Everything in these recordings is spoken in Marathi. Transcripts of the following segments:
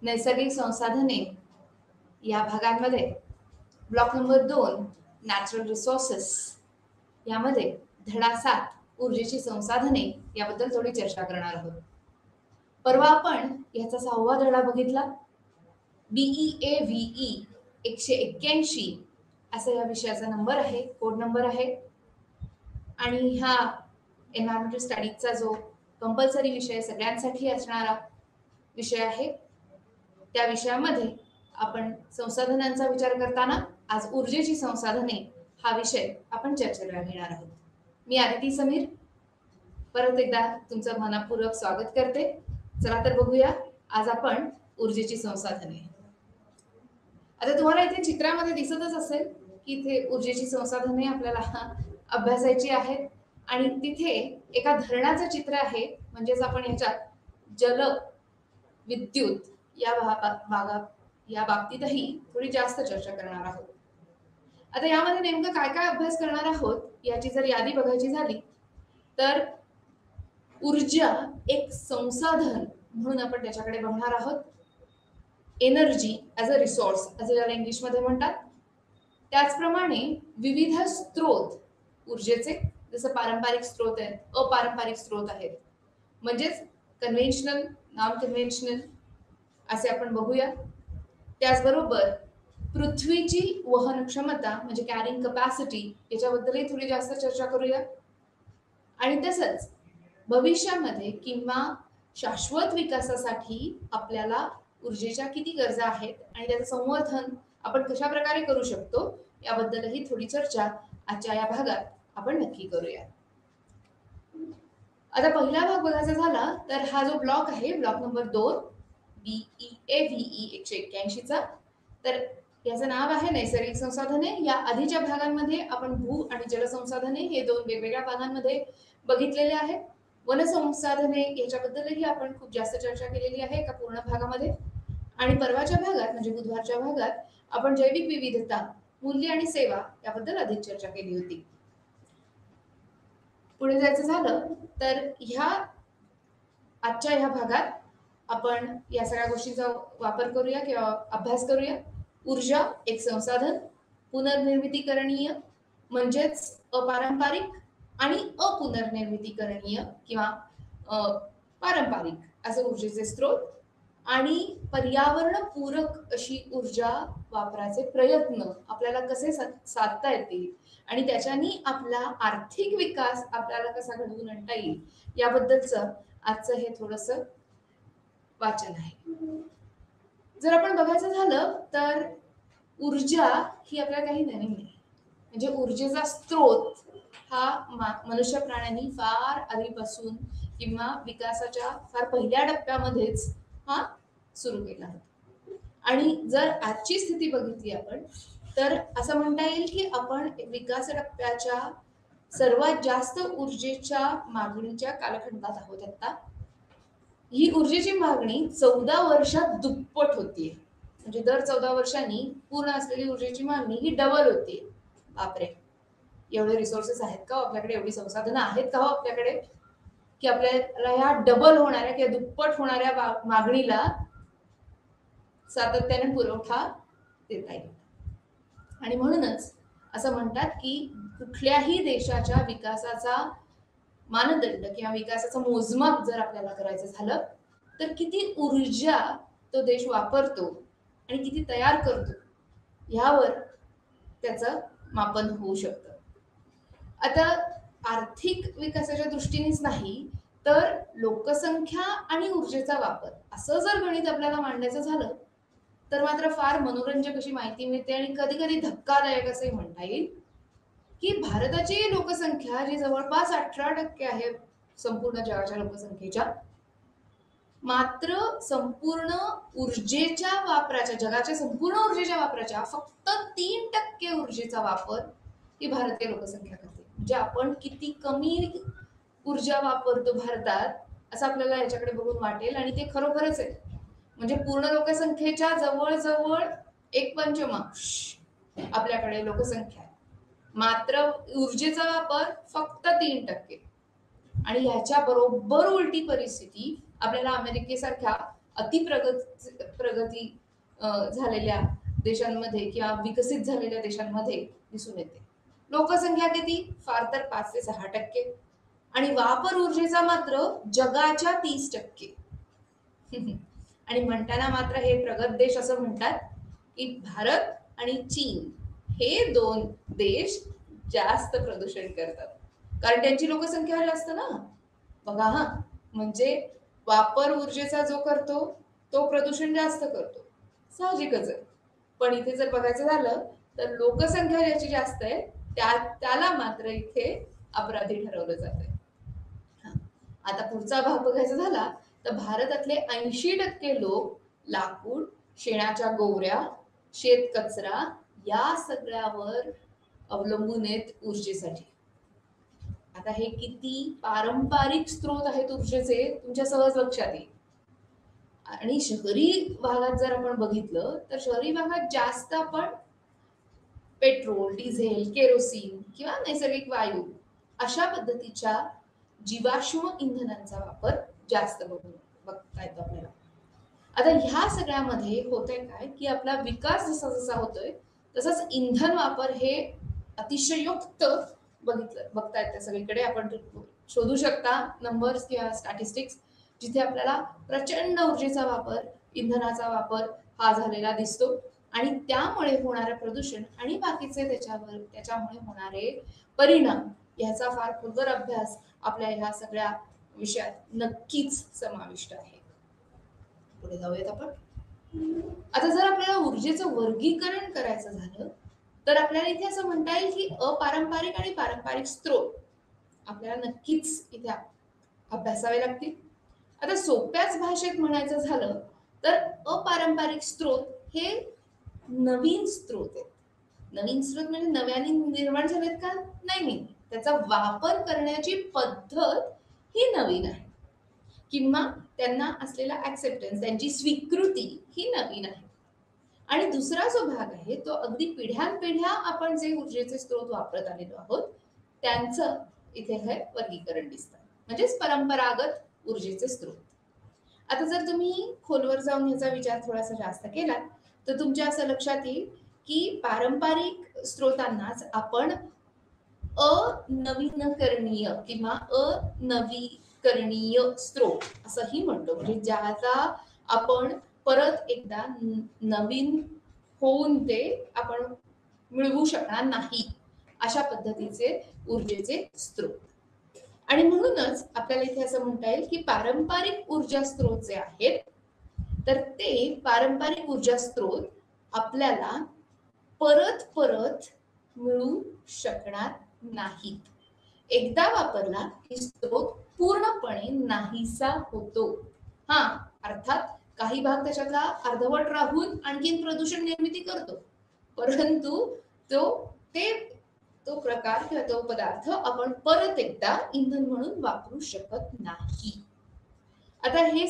नैसर्गिक संसाधने या भागांमध्ये ब्लॉक नंबर 2 नॅचरल रिसोर्सेस यामध्ये धडा 7 ऊर्जेची संसाधने याबद्दल थोडी चर्चा करणार आहोत. परवा आपण याचा 6वा धडा बघितला. BEAVE 181 असा या विषयाचा नंबर आहे, कोड नंबर आहे. आणि हा एन्व्हायरमेंटल स्टडीजचा जो कंपल्सरी विषय सगळ्यांसाठी असणारा विषय आहे. त्या विषयामध्ये आपण संसाधनांचा विचार करताना आज ऊर्जेची संसाधने हा विषय आपण चर्चेला घेणार आहोत. मी आदिती समीर परत एकदा तुमचं मनपूर्वक स्वागत करते. चला तर बघूया आज आपण ऊर्जेची संसाधने. आता तुम्हाला इथे चित्रामध्ये दिसतच असेल की इथे ऊर्जेची संसाधने आपल्याला अभ्यासायची आहेत आणि तिथे एका धरणाचं चित्र आहे. म्हणजेच आपण याच्यात जल विद्युत या बाबतीतही थोडी जास्त चर्चा करणार आहोत. आता यामध्ये नेमकं काय काय अभ्यास करणार आहोत याची जर यादी बघायची झाली तर ऊर्जा एक संसाधन म्हणून आपण त्याच्याकडे बघणार आहोत. एनर्जी ॲज अ रिसोर्स असं ज्याला इंग्लिशमध्ये म्हणतात. त्याचप्रमाणे विविध स्त्रोत ऊर्जेचे, जसं पारंपरिक स्त्रोत आहेत, अपारंपरिक स्त्रोत आहेत, म्हणजेच कन्व्हेन्शनल, नॉन कन्व्हेन्शनल असे आपण बघूया. त्याचबरोबर पृथ्वीची वहन क्षमता म्हणजे कॅरिंग कपॅसिटी याच्याबद्दलही थोडी जास्त चर्चा करूया. आणि तसंच भविष्यामध्ये किंवा शाश्वत विकासासाठी आपल्याला ऊर्जेच्या किती गरजा आहेत आणि त्याचं संवर्धन आपण कशा प्रकारे करू शकतो याबद्दलही थोडी चर्चा आजच्या या भागात आपण नक्की करूया. आता पहिला भाग बघायचा झाला तर हा जो ब्लॉक आहे, ब्लॉक नंबर 2 BEAVE 181 चा, तर याचं नाव आहे नैसर्गिक संसाधने. या आधीच्या भागांमध्ये आपण भू आणि जलसंसाधने हे दोन वेगवेगळ्या भागांमध्ये बघितलेले आहेत. वनसंसाधने याच्याबद्दलही आपण खूप जास्त चर्चा केलेली आहे एका पूर्ण भागामध्ये. आणि परवाच्या भागात म्हणजे बुधवारच्या भागात आपण जैविक विविधता, मूल्य आणि सेवा याबद्दल अधिक चर्चा केली होती. पुढे जायचं झालं तर आजच्या ह्या भागात आपण या सगळ्या गोष्टींचा वापर करूया किंवा अभ्यास करूया. ऊर्जा एक संसाधन, पुनर्निर्मितीकरणीय म्हणजेच अपारंपरिक आणि अपुनर्निर्मितीकरणीय किंवा पारंपरिक असे ऊर्जेचे स्त्रोत आणि पर्यावरण पूरक अशी ऊर्जा वापराचे प्रयत्न आपल्याला कसे साधता येतील आणि त्याच्यानी आपला आर्थिक विकास आपल्याला कसा घडवून आणता येईल याबद्दलचं आजचं हे थोडंसं वाचन आहे. जर आपण बघायचं झालं तर ऊर्जा ही आपल्याला काही नवीन नाही. म्हणजे ऊर्जेचा स्त्रोत हा मनुष्य प्राण्यांनी फार आधीपासून किंवा विकासाच्या फार पहिल्या टप्प्यामध्येच हा सुरू केला होता. आणि जर आजची स्थिती बघितली आपण तर असं म्हणता येईल की आपण विकास टप्प्याच्या सर्वात जास्त ऊर्जेच्या मागणीच्या कालखंडात आहोत. आता ही ऊर्जेची मागणी 14 वर्षात दुप्पट होतीये. म्हणजे दर 14 वर्षांनी पूर्ण असलेली ऊर्जेची मागणी ही डबल होतीये. बापरे, एवढे रिसोर्सेस आहेत का आपल्याकडे, एवढी संसाधनं आहेत का आपल्याकडे की आपल्याला ह्या डबल होणाऱ्या किंवा दुप्पट होणाऱ्या मागणीला सातत्याने पुरवठा देता येईल. आणि म्हणूनच असं म्हणतात की कुठल्याही देशाच्या विकासाचा मानदंड किंवा विकासाचं मोजमाप जर आपल्याला करायचं झालं तर किती ऊर्जा तो देश वापरतो आणि किती तयार करतो ह्यावर त्याचं मापन होऊ शकतं. आता आर्थिक विकासाच्या दृष्टीनेच नाही तर लोकसंख्या आणि ऊर्जेचा वापर असं जर गणित आपल्याला मांडायचं झालं तर मात्र फार मनोरंजक अशी माहिती मिळते आणि कधी कधी धक्कादायक असंही म्हणता येईल की भारताची लोकसंख्या जी जवळपास 18% आहे संपूर्ण जगाच्या लोकसंख्येच्या, मात्र संपूर्ण ऊर्जेच्या वापराच्या, जगाच्या संपूर्ण ऊर्जेच्या वापराच्या फक्त 3% ऊर्जेचा वापर ही भारतीय लोकसंख्या करते. म्हणजे आपण किती कमी ऊर्जा वापरतो भारतात असं आपल्याला याच्याकडे बघून वाटेल आणि ते खरोखरच आहे. म्हणजे पूर्ण लोकसंख्येच्या जवळजवळ 1/5 आपल्याकडे लोकसंख्या आहे, मात्र ऊर्जेचा वापर फक्त 3%. आणि ह्याच्या बरोबर उलटी परिस्थिती आपल्याला अमेरिकेसारख्या प्रगती झालेल्या देशांमध्ये किंवा विकसित झालेल्या देशांमध्ये दिसून येते. लोकसंख्या किती? फार तर 5 ते 6%, आणि वापर ऊर्जेचा मात्र जगाच्या 30%. आणि म्हणताना मात्र हे प्रगत देश असं म्हणतात की भारत आणि चीन हे 2 देश जास्त प्रदूषण करतात, कारण त्यांची लोकसंख्या जास्त ना. बघा हा, म्हणजे वापर ऊर्जेचा जो करतो तो प्रदूषण जास्त करतो, साहजिकच आहे. पण इथे जर बघायचं झालं तर लोकसंख्या ज्याची जास्त आहे त्याला मात्र इथे अपराधी ठरवलं जात आहे. आता पुढचा भाग बघायचा झाला तर भारतातले 80% लोक लाकूड, शेणाच्या गोवऱ्या, शेत कचरा या सगळ्यावर अवलंबून आहेत ऊर्जेसाठी. आता हे किती पारंपरिक स्रोत आहेत ऊर्जेचे तुमच्या सहज लक्षात येईल. आणि शहरी भागात जर आपण बघितलं तर शहरी भागात जास्त आपण पेट्रोल, डिझेल, केरोसिन किंवा नैसर्गिक वायू अशा पद्धतीच्या जीवाश्म इंधनांचा वापर जास्त बघता येतो आपल्याला. आता ह्या सगळ्यामध्ये होतंय काय की आपला विकास जसा जसा होतोय तसंच इंधन वापर हे अतिशयोक्त बघता येतं सगळीकडे. आपण शोधू शकता नंबर्स किंवा स्टॅटिस्टिक्स जिथे आपल्याला प्रचंड ऊर्जेचा वापर, इंधनाचा वापर हा झालेला दिसतो. आणि त्यामुळे होणारे प्रदूषण आणि बाकीचे त्याच्यामुळे होणारे परिणाम याचा फार खोलवर अभ्यास आपल्या ह्या सगळ्या विषयात नक्कीच समाविष्ट आहे. पुढे जाऊयात आपण. आता जर आपल्याला ऊर्जेचं वर्गीकरण करायचं झालं तर आपल्याला इथे असं म्हणता येईल की अपारंपरिक आणि पारंपरिक स्रोत आपल्याला नक्कीच इथे अभ्यासावे लागतील. आता सोप्याच भाषेत म्हणायचं झालं तर अपारंपरिक स्रोत हे नवीन स्रोत आहेत. नवीन स्रोत म्हणजे नव्याने निर्माण झालेत का? नाही, त्याचा वापर करण्याची पद्धत ही नवीन आहे, किंवा त्यांना असलेला ऍक्सेप्टन्स, त्यांची स्वीकृती ही नवीन आहे. आणि दुसरा जो भाग आहे तो अगदी पिढ्यानपिढ्या आपण जे ऊर्जेचे स्रोत वापरत आलेलो आहोत त्यांचं इथे हे वर्गीकरण दिसतं, म्हणजेच परंपरागत ऊर्जेचे स्रोत. आता जर तुम्ही खोलवर जाऊन ह्याचा विचार थोडासा जास्त केला तर तुमच्या असं लक्षात येईल की पारंपरिक स्रोतांनाच आपण अनवीनकरणीय किंवा अनवीकरणीय स्रोत असंही म्हणतो, म्हणजे ज्याचा आपण परत एकदा नवीन होऊन ते आपण मिळवू शकणार नाही अशा पद्धतीचे ऊर्जेचे स्रोत. आणि म्हणूनच आपल्याला इथे असं म्हणता येईल की पारंपरिक ऊर्जा स्रोत जे आहेत तर ते पारंपरिक ऊर्जा स्रोत आपल्याला परत परत मिळू शकणार नाहीत. एकदा वापरला की स्रोत पूर्णपणे नाहीसा होतो. हा, अर्थात काही भाग त्याच्यातला अर्धवट राहून आणखीन प्रदूषण निर्मिती करतो, परंतु तो प्रकार किंवा तो पदार्थ आपण परत एकदा इंधन म्हणून वापरू शकत नाही. आता हे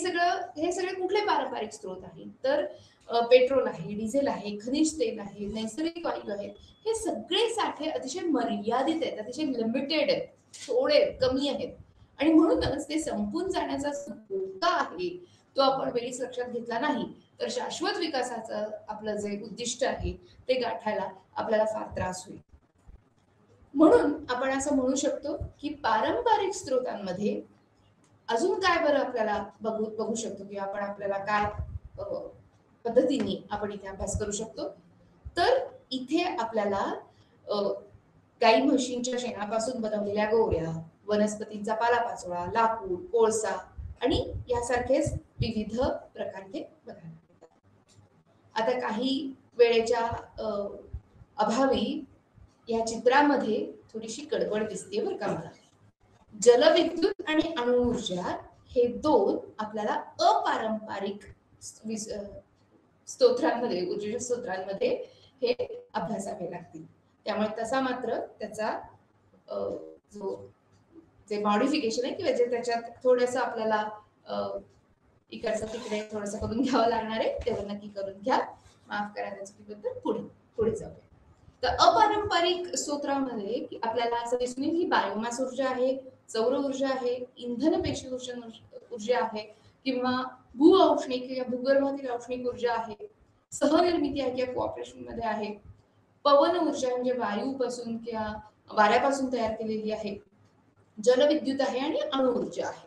सगळे कुठले पारंपरिक स्रोत आहेत तर पेट्रोल आहे, डिझेल आहे, खनिज तेल आहे, नैसर्गिक वायू आहेत. हे सगळे साठे अतिशय मर्यादित आहेत, अतिशय लिमिटेड आहेत, थोडे कमी आहेत. आणि म्हणूनच ते संपून जाण्याचा धोका आहे तो आपण वेळीच लक्षात घेतला नाही तर शाश्वत विकासाचं आपलं जे उद्दिष्ट आहे ते गाठायला आपल्याला फार त्रास होईल. म्हणून आपण असं म्हणू शकतो की पारंपरिक स्रोतांमध्ये अजून काय बरं आपल्याला बघू शकतो की आपण आपल्याला काय पद्धतीने आपण इथे अभ्यास करू शकतो. तर इथे आपल्याला गाई म्हशींच्या शेणापासून बनवलेल्या गोवऱ्या, वनस्पतींचा पालापाचोळा, लाकूड, कोळसा आणि यासारखेच विविध प्रकारचे बघायला मिळतात. आता काही वेळेच्या अभावी या चित्रामध्ये थोडीशी गडबड दिसते बरं का मला. जलविद्युत आणि अणुऊर्जा हे 2 आपल्याला अपारंपरिक स्तोत्रांमध्ये, ऊर्जेच्या स्तोत्रांमध्ये हे अभ्यासावे लागतील. त्यामुळे तसा मात्र त्याचा जे मॉडिफिकेशन आहे किंवा जे त्याच्यात थोडंसं आपल्याला इकडचं तिकडे थोडंसं करून घ्यावं लागणार आहे तेव्हा नक्की करून घ्या. माफ करा त्या चुकीबद्दल. पुढे जाऊया. तर अपारंपरिक स्तोत्रामध्ये आपल्याला असं दिसून येईल की बायोमास ऊर्जा आहे, सौर ऊर्जा आहे, इंधन पेशी ऊर्जा आहे, किंवा भूऔष्णिक या भूगर्भातील औष्णिक ऊर्जा आहे, सहनिर्मिती आहे किंवा कोऑपरेशन मध्ये आहे, पवन ऊर्जा म्हणजे वायूपासून किंवा वाऱ्यापासून तयार केलेली आहे, जलविद्युत आहे आणि अणु ऊर्जा आहे.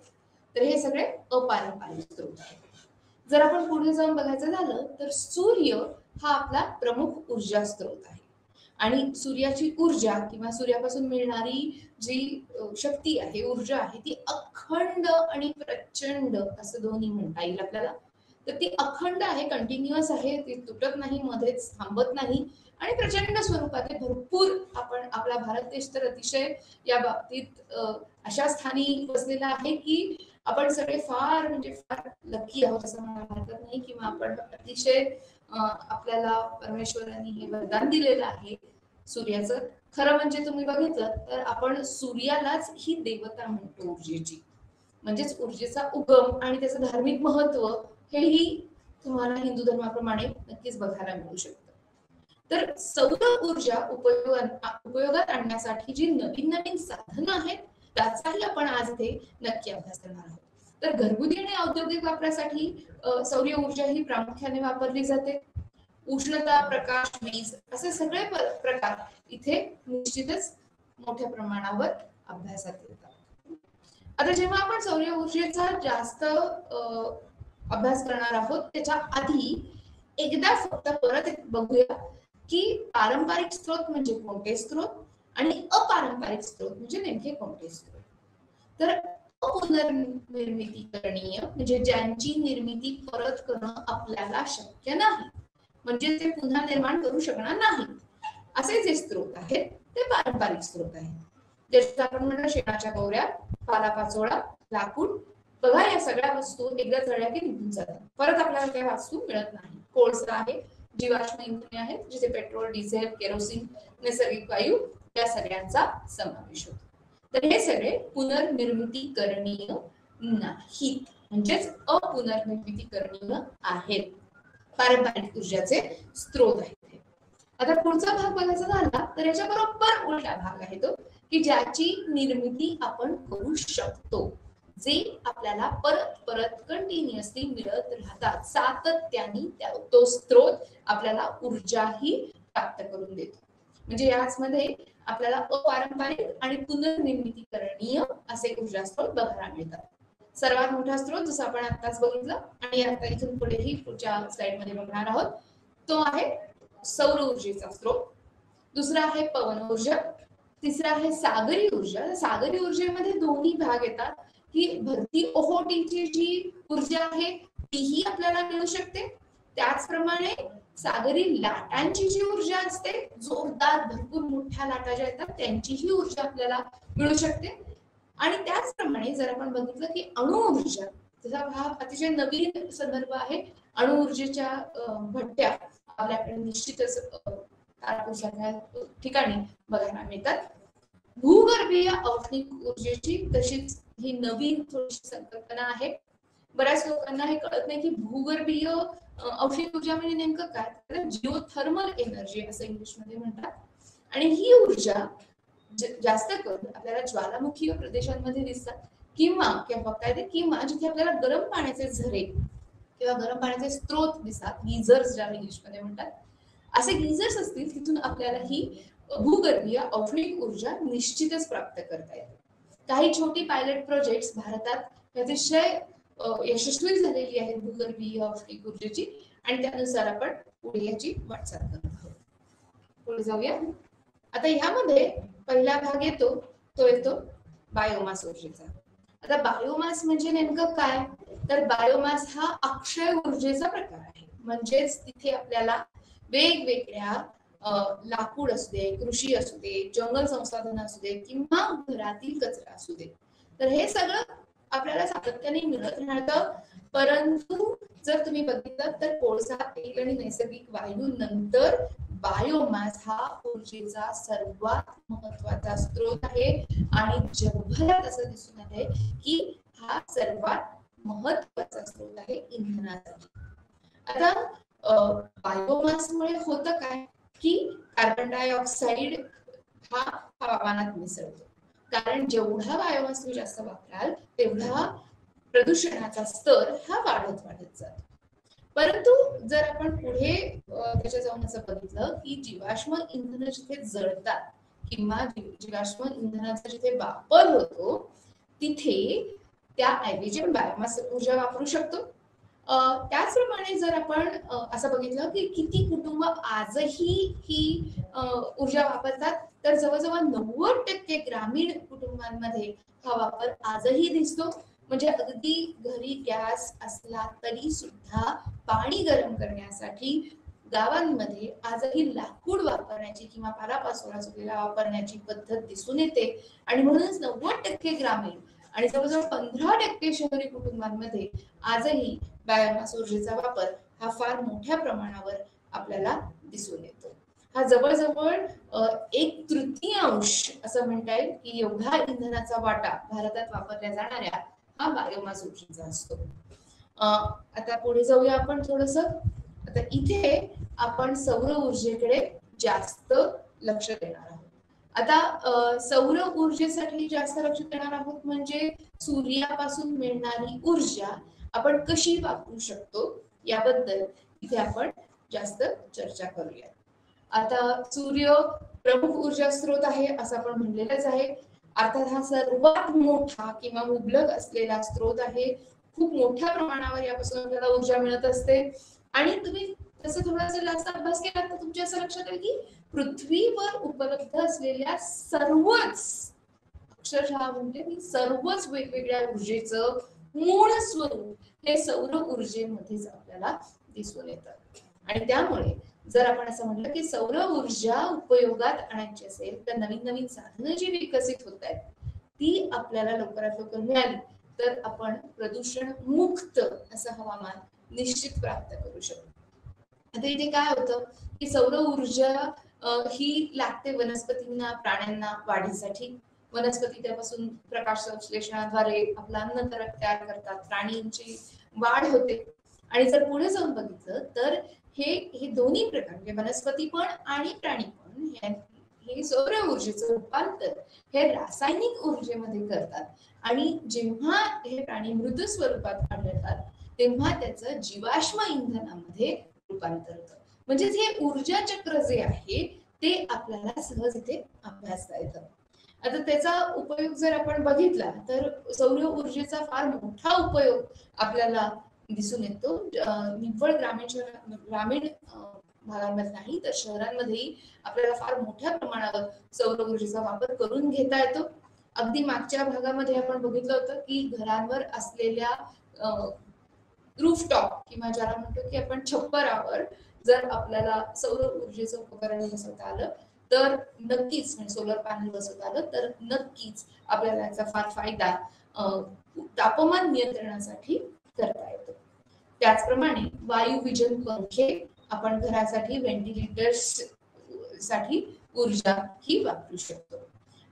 तर हे सगळे अपारंपरिक स्रोत आहेत. जर आपण पुढे जाऊन बघायचं झालं तर सूर्य हा आपला प्रमुख ऊर्जा स्रोत आहे आणि सूर्याची ऊर्जा किंवा सूर्यापासून मिळणारी जी शक्ती आहे, ऊर्जा आहे, ती अखंड आणि प्रचंड असं दोन्ही म्हणता येईल आपल्याला. तर ती अखंड आहे, कंटिन्युअस आहे, ती तुटत नाही, मध्येच थांबत नाही आणि प्रचंड स्वरूपात आहे. भरपूर आपण आपला भारत देश तर अतिशय या बाबतीत अशा स्थानी बसलेला आहे की आपण सगळे फार म्हणजे फार लकी आहोत असं म्हणायला हरकत नाही, किंवा आपण अतिशय आपल्याला परमेश्वरांनी हे वरदान दिलेलं आहे सूर्याचं. खरं म्हणजे तुम्ही बघितलं तर आपण सूर्यालाच ही देवता म्हणतो ऊर्जेची, म्हणजेच ऊर्जेचा उगम आणि त्याचं धार्मिक महत्व हेही तुम्हाला हिंदू धर्माप्रमाणे नक्कीच बघायला मिळू शकतं. तर सौर ऊर्जा उपयोगात आणण्यासाठी जी नवीन नवीन साधनं आहेत त्याचाही आपण आज इथे नक्की अभ्यास करणार आहोत. तर घरगुती आणि औद्योगिक वापरासाठी सौर ऊर्जा ही प्रामुख्याने वापरली जाते. उष्णता, प्रकाश, वीज असे सगळे प्रकार इथे निश्चितच मोठ्या प्रमाणावर अभ्यासात येतात. आता जेव्हा आपण सौर ऊर्जेचा जास्त अभ्यास करणार आहोत त्याच्या आधी एकदा फक्त परत बघूया की पारंपरिक स्रोत म्हणजे कोणते स्रोत आणि अपारंपरिक स्रोत म्हणजे नेमके कोणते स्रोत. तर पुनर्निर्मितीकरणीय म्हणजे ज्यांची निर्मिती परत करणं आपल्याला शक्य नाही, म्हणजे ते पुन्हा निर्माण करू शकणार नाही, असे जे स्रोत आहेत ते पारंपरिक स्रोत आहेत. जसे आपण म्हणतो शेणाच्या गौऱ्या, पालापाचोळा, लाकूड, बघा या सगळ्या वस्तू एकदा जळल्या की निघून जातात, परत आपल्याला त्या वस्तू मिळत नाही. कोळसा आहे, जीवाश्म इंधने आहेत जिथे पेट्रोल, डिझेल, केरोसिन, नैसर्गिक वायू या सगळ्यांचा समावेश होतो. तर हे सगळे पुनर्निर्मितीकरणीय नाहीत, म्हणजेच अपुनर्निर्मितीकरणीय आहेत, पारंपरिक ऊर्जाचे स्रोत आहेत. आता पुढचा भाग बघायचा झाला तर याच्या बरोबर उलटा भाग आहे तो की ज्याची निर्मिती आपण करू शकतो, जे आपल्याला परत परत कंटिन्युअसली मिळत राहतात, सातत्याने तो स्रोत आपल्याला ऊर्जाही प्राप्त करून देतो. म्हणजे याचमध्ये आपल्याला अपारंपरिक आणि पुनर्निर्मितीकरणीय असे ऊर्जा स्रोत बघायला मिळतात. सर्वात मोठा स्रोत जसं आपण आताच बघितलं आणि आता इथून पुढेही पुढच्या स्लाइड मध्ये बघणार आहोत तो आहे सौर ऊर्जेचा स्रोत. दुसरा आहे पवन ऊर्जा. तिसरा आहे सागरी ऊर्जा. सागरी ऊर्जेमध्ये दोन्ही भाग येतात की भरती ओहोटीची जी ऊर्जा आहे तीही आपल्याला मिळू शकते, त्याचप्रमाणे सागरी लाटांची जी ऊर्जा असते, जोरदार भरपूर मोठ्या लाटा ज्या येतात त्यांचीही ऊर्जा आपल्याला मिळू शकते. आणि त्याचप्रमाणे जर आपण बघितलं की अणु ऊर्जा, जसा हा अतिशय नवीन संदर्भ आहे, अणु ऊर्जेच्या भट्ट्या आपल्याकडे निश्चितच सारख्या ठिकाणी बघायला मिळतात. भूगर्भीय औष्णिक ऊर्जेची तशीच ही नवीन थोडीशी संकल्पना आहे. बऱ्याच लोकांना हे कळत नाही की भूगर्भीय औष्णिक ऊर्जा म्हणजे नेमकं काय, तर जिओथर्मल एनर्जी असं इंग्लिश मध्ये म्हणतात. आणि ही ऊर्जा जास्त करून आपल्याला ज्वालामुखीय प्रदेशांमध्ये दिसतात किंवा बघता येते, किंवा जिथे आपल्याला गरम पाण्याचे झरे किंवा गरम पाण्याचे स्रोत दिसतात, गीझर्स ज्याला इंग्लिश मध्ये म्हणतात, असे गीझर्स असतील तिथून आपल्याला ही भूगर्भीय औष्णिक ऊर्जा निश्चितच प्राप्त करता येते. काही छोटी पायलट प्रोजेक्ट्स भारतात अतिशय यशस्वी झालेली आहेत भूगर्भीय औष्णिक ऊर्जेची आणि त्यानुसार आपण पुढे याची वाटचाल करत आहोत. पुढे जाऊया. आता ह्यामध्ये पहिला भाग येतो तो येतो बायोमास ऊर्जेचा. आता बायोमास म्हणजे नेमकं काय, तर बायोमास हा अक्षय ऊर्जेचा प्रकार आहे. म्हणजेच तिथे आपल्याला वेगवेगळ्या लाकूड असू दे, कृषी असू दे, जंगल संसाधन असू दे किंवा घरातील कचरा असू दे, तर हे सगळं आपल्याला सातत्याने मिळत राहतं. परंतु जर तुम्ही बघितलं तर कोळसा, तेल आणि नैसर्गिक वायू नंतर बायोमास हा ऊर्जेचा सर्वात महत्वाचा स्रोत आहे आणि जगभरात असं दिसून आलंय की हा सर्वात महत्वाचा स्रोत आहे इंधनासाठी. आता बायोमासमुळे होतं काय की कार्बन डायऑक्साईड हा हवामानात मिसळतो, कारण जेवढा बायोमास तुम्ही जास्त वापराल तेवढा प्रदूषणाचा स्तर हा वाढत जातो. परंतु जर आपण पुढे त्याच्या जाऊन असं बघितलं की जीवाश्म इंधन जिथे जळतात किंवा जीवाश्म इंधनाचा जिथे वापर होतो तिथे त्याऐवजी आपण बायोमास ऊर्जा वापरू शकतो. त्याचप्रमाणे जर आपण असं बघितलं की किती कुटुंब आजही ही ऊर्जा वापरतात, तर जवळजवळ 90% ग्रामीण कुटुंबांमध्ये हा वापर आजही दिसतो. म्हणजे अगदी घरी गॅस असला तरी सुद्धा पाणी गरम करण्यासाठी गावांमध्ये आजही लाकूड वापरण्याची किंवा पारापाचोळा चुलीला वापरण्याची पद्धत दिसून येते. आणि म्हणूनच 90% ग्रामीण आणि जवळजवळ 15% शहरी कुटुंबांमध्ये आजही बायोमास ऊर्जेचा वापर हा फार मोठ्या प्रमाणावर आपल्याला दिसून येतो. हा जवळजवळ 1/3 असं म्हणता येईल की एवढा इंधनाचा वाटा भारतात वापरल्या जाणाऱ्या हा बायोमास ऊर्जेचा असतो. आता पुढे जाऊया आपण थोडस. आता इथे आपण सौर ऊर्जेकडे जास्त लक्ष देणार आहोत. आता सौर ऊर्जेसाठी जास्त लक्ष देणार आहोत म्हणजे सूर्यापासून मिळणारी ऊर्जा आपण कशी वापरू शकतो याबद्दल इथे आपण जास्त चर्चा करूया. आता सूर्य प्रमुख ऊर्जा स्रोत आहे असं आपण म्हणलेलंच आहे. अर्थात हा सर्वात मोठा किंवा मुबलक असलेला स्रोत आहे. खूप मोठ्या प्रमाणावर यापासून आपल्याला ऊर्जा मिळत असते. आणि तुम्ही तसं थोडासा जास्त अभ्यास केला तर तुमच्या असं लक्षात येईल की पृथ्वीवर उपलब्ध असलेल्या सर्वच अक्षरशः म्हणजे मी सर्वच वेगवेगळ्या ऊर्जेचं मूळ स्वरूप हे सौर ऊर्जेमध्येच आपल्याला दिसून येतं. आणि त्यामुळे जर आपण असं म्हटलं की सौर ऊर्जा उपयोगात आणायची असेल तर नवीन नवीन साधनं जी विकसित होत आहेत ती आपल्याला लवकरात लवकर मिळाली तर आपण प्रदूषण मुक्त असं हवामान निश्चित प्राप्त करू शकतो. आता इथे काय होतं की सौर ऊर्जा ही लागते वनस्पतींना, प्राण्यांना वाढीसाठी. वनस्पती त्यापासून प्रकाश संश्लेषणाद्वारे आपलं अन्न तयार करतात, प्राणींची वाढ होते. आणि जर पुढे जाऊन बघितलं तर हे दोन्ही प्रकार म्हणजे वनस्पती पण आणि प्राणी पण हे सौर ऊर्जेचं रूपांतर हे रासायनिक ऊर्जेमध्ये करतात. आणि जेव्हा हे प्राणी मृद स्वरूपात आढळतात तेव्हा त्याचं जीवाश्म इंधनामध्ये रूपांतर होतं. म्हणजे हे ऊर्जा चक्र जे आहे ते आपल्याला सहज इथे अभ्यासता येतं. आता त्याचा उपयोग जर आपण बघितला तर सौर ऊर्जेचा फार मोठा उपयोग आपल्याला दिसून येतो. निव्वळ ग्रामीण भागांमध्ये नाही तर शहरांमध्येही आपल्याला फार मोठ्या प्रमाणावर सौर ऊर्जेचा वापर करून घेता येतो. अगदी मागच्या भागामध्ये आपण बघितलं होतं की घरांवर असलेल्या रूफटॉप किंवा ज्याला म्हणतो की आपण छप्परावर जर आपल्याला सौर ऊर्जेचं उपकरण बसवता आलं तर नक्कीच म्हणजे सोलर पॅनल बसवता आलं तर नक्कीच आपल्याला याचा फार फायदा तापमान नियंत्रणासाठी करता येतो. त्याचप्रमाणे वायू विजन पंखे आपण घरासाठी व्हेंटिलेटर्स साठी ऊर्जा ही वापरू शकतो.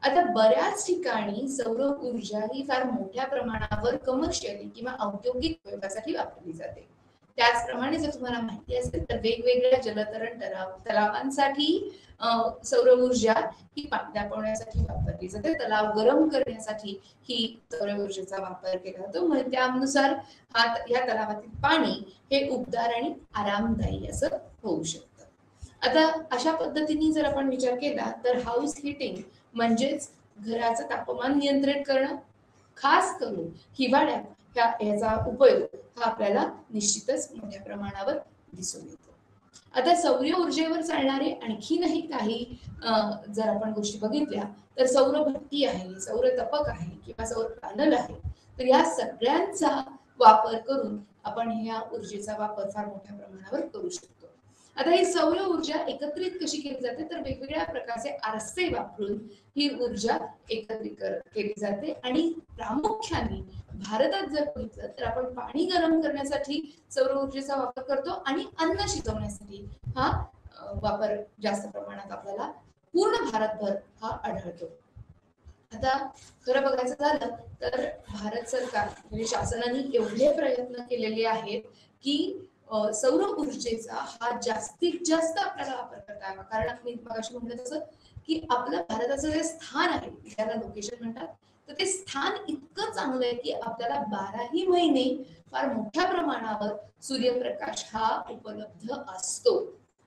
आता बऱ्याच ठिकाणी सौर ऊर्जा ही फार मोठ्या प्रमाणावर कमर्शियली किंवा औद्योगिक उपयोगासाठी वापरली जाते. त्याचप्रमाणे जर तुम्हाला माहिती असेल तर वेगवेगळ्या जलतरण तलावांसाठी सौर ऊर्जा ही पाणी दाबवण्यासाठी वापरली जाते. तलाव गरम करण्यासाठी ही सौर ऊर्जेचा वापर केला जातो. म्हणजे त्यानुसार या तलावातील पाणी हे उबदार आणि आरामदायी असं होऊ शकतं. आता अशा पद्धतीने जर आपण विचार केला तर हाऊस हिटिंग म्हणजेच घराचं तापमान नियंत्रित करणं, खास करून हिवाळ्यात याचा उपयोग हा आपल्याला निश्चितच मोठ्या प्रमाणावर दिसून येतो. आता सौर ऊर्जेवर चालणारे आणखीनही काही जर आपण गोष्टी बघितल्या तर सौर भट्टी आहे, सौर तपक आहे किंवा सौर पॅनल आहे. तर या सगळ्यांचा वापर करून आपण ह्या ऊर्जेचा वापर फार मोठ्या प्रमाणावर करू शकतो. आता ही सौर ऊर्जा एकत्रित कशी केली जाते तर वेगवेगळ्या प्रकारचे आरसे वापरून ही ऊर्जा एकत्रित केली जाते. आणि प्रामुख्याने भारतात जर बघितलं तर आपण पाणी गरम करण्यासाठी सौर ऊर्जेचा वापर करतो आणि अन्न शिजवण्यासाठी हा वापर जास्त प्रमाणात आपल्याला पूर्ण भारतभर हा आढळतो. आता खरं बघायचं झालं तर भारत सरकार म्हणजे शासनाने एवढे प्रयत्न केलेले आहेत की सौर ऊर्जेचा हा जास्तीत जास्त आपल्याला वापर करता यावा. कारण मी मगाशी म्हटलं तसं की आपलं भारताचं जे स्थान आहे त्याला लोकेशन म्हणतात तर ते स्थान इतकं चांगलं आहे की आपल्याला 12ही महिने फार मोठ्या प्रमाणावर सूर्यप्रकाश हा उपलब्ध असतो.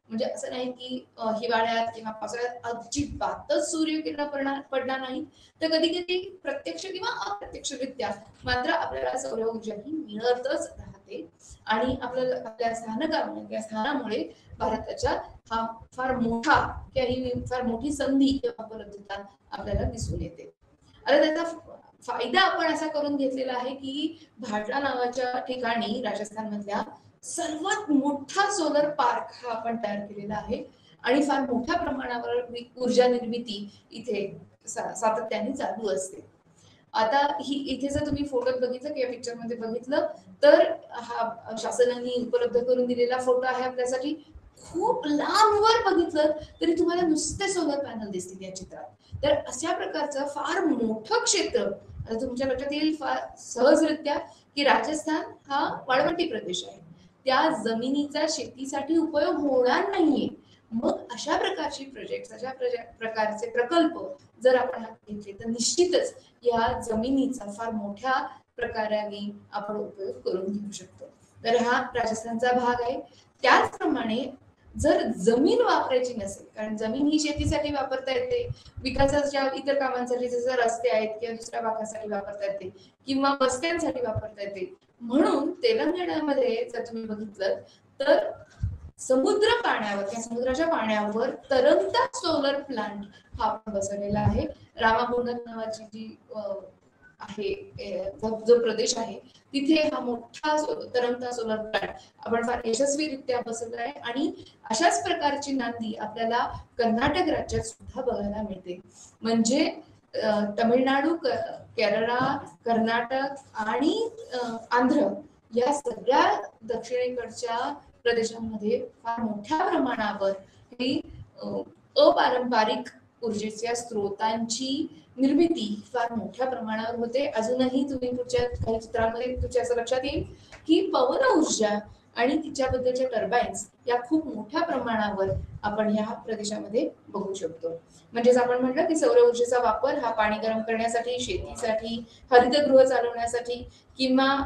म्हणजे असं नाही की हिवाळ्यात किंवा पावसाळ्यात अजिबातच सूर्यकिरण पडणार नाही, तर कधी कधी प्रत्यक्ष किंवा अप्रत्यक्षरित्या मात्र आपल्याला सौर ऊर्जा ही मिळतच राहते. आणि आपल्या स्थानकामुळे या स्थानामुळे भारताच्या हा फार मोठा ही फार मोठी संधी किंवा उपलब्धता आपल्याला दिसून येते. आता त्याचा फायदा आपण असा करून घेतलेला आहे की भाटला नावाच्या ठिकाणी राजस्थान मधल्या सर्वात मोठा सोलर पार्क हा आपण तयार केलेला आहे आणि फार मोठ्या प्रमाणावर ऊर्जा निर्मिती इथे सातत्याने चालू असते. आता ही इथे जर तुम्ही फोटोत बघितलं किंवा पिक्चर मध्ये बघितलं तर हा शासनाने उपलब्ध करून दिलेला फोटो आहे आपल्यासाठी. खूप लांबवर बघितलं तरी तुम्हाला नुसते सोलर पॅनल दिसतील या चित्रात. तर अशा प्रकारचं फार मोठं क्षेत्र तुमच्या लक्षात येईल फार सहजरित्या की राजस्थान हा वाळवंटी प्रदेश आहे, त्या जमिनीचा शेतीसाठी उपयोग होणार नाहीये. मग अशा प्रकारचे प्रोजेक्ट, अशा प्रकारचे प्रकल्प जर आपण घेतले तर निश्चितच या जमिनीचा फार मोठ्या प्रकाराने आपण उपयोग करून घेऊ शकतो. तर हा राजस्थानचा भाग आहे. त्याचप्रमाणे जर जमीन वापरायची नसेल, कारण जमीन ही शेतीसाठी वापरता येते, विकासाच्या इतर कामांसाठी जसं रस्ते आहेत किंवा दुसऱ्या भागासाठी वापरता येते किंवा वस्त्यांसाठी वापरता येते, म्हणून तेलंगणामध्ये जर तुम्ही बघितलं तर समुद्र पाण्यावर किंवा समुद्राच्या पाण्यावर तरंगता सोलर प्लांट हा आपण बसवलेला आहे. रामागुंडम नावाची जी आहे जो प्रदेश आहे तिथे हा मोठा तरंगता सोलर प्लांट आपण फार यशस्वीरित्या बसवला आहे. आणि अशाच प्रकारची नांदी आपल्याला कर्नाटक राज्यात सुद्धा बघायला मिळते. म्हणजे तमिळनाडू, केरळ, कर्नाटक आणि आंध्र या सगळ्या दक्षिणेकडच्या प्रदेशांमध्ये फार मोठ्या प्रमाणावर ही अपारंपरिक ऊर्जेच्या स्रोतांची निर्मिती फार मोठ्या प्रमाणावर होते. अजूनही तुम्ही पुढच्या काही चित्रांमध्ये तुमच्या असं लक्षात येईल की पवन ऊर्जा आणि तिच्याबद्दलच्या टर्बाईन्स या खूप मोठ्या प्रमाणावर आपण ह्या प्रदेशामध्ये बघू शकतो. म्हणजेच आपण म्हटलं की सौर ऊर्जेचा वापर हा पाणी गरम करण्यासाठी, शेतीसाठी, हरितगृह चालवण्यासाठी किंवा